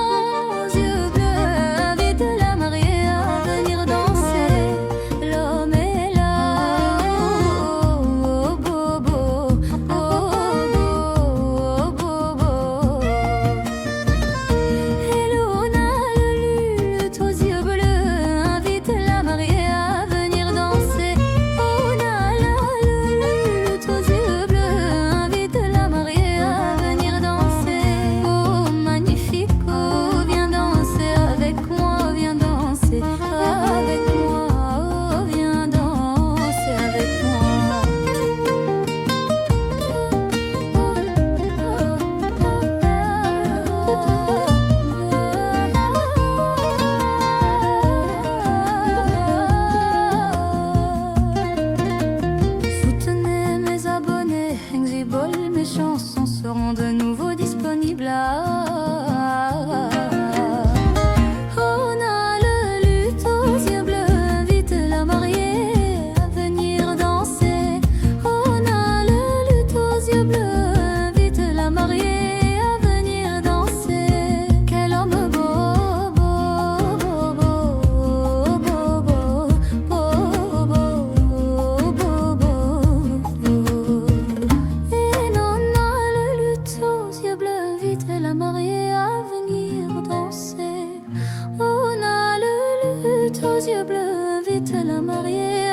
aux yeux bleus, invite la mariée à venir danser. L'homme est là, oh bobo, oh bobo. Et l'on a le luth aux yeux bleus, invite la mariée à venir danser. On a le luth aux yeux bleus, invite la mariée à venir danser. Oh magnifique, oh viens danser avec moi, viens danser avec moi, oh viens danser avec Soutenez mes abonnés, Exibol, mes chansons seront de nouveau disponibles. On a le luth aux yeux bleus, invite la mariée à venir danser. On a le luth aux yeux bleus, invite la mariée à venir danser. Quel homme beau, beau, beau, beau, beau, beau, beau, beau, beau. Et on a le luth aux yeux bleus, invite la mariée à venir danser. On a le luth aux yeux bleus, invite la mariée à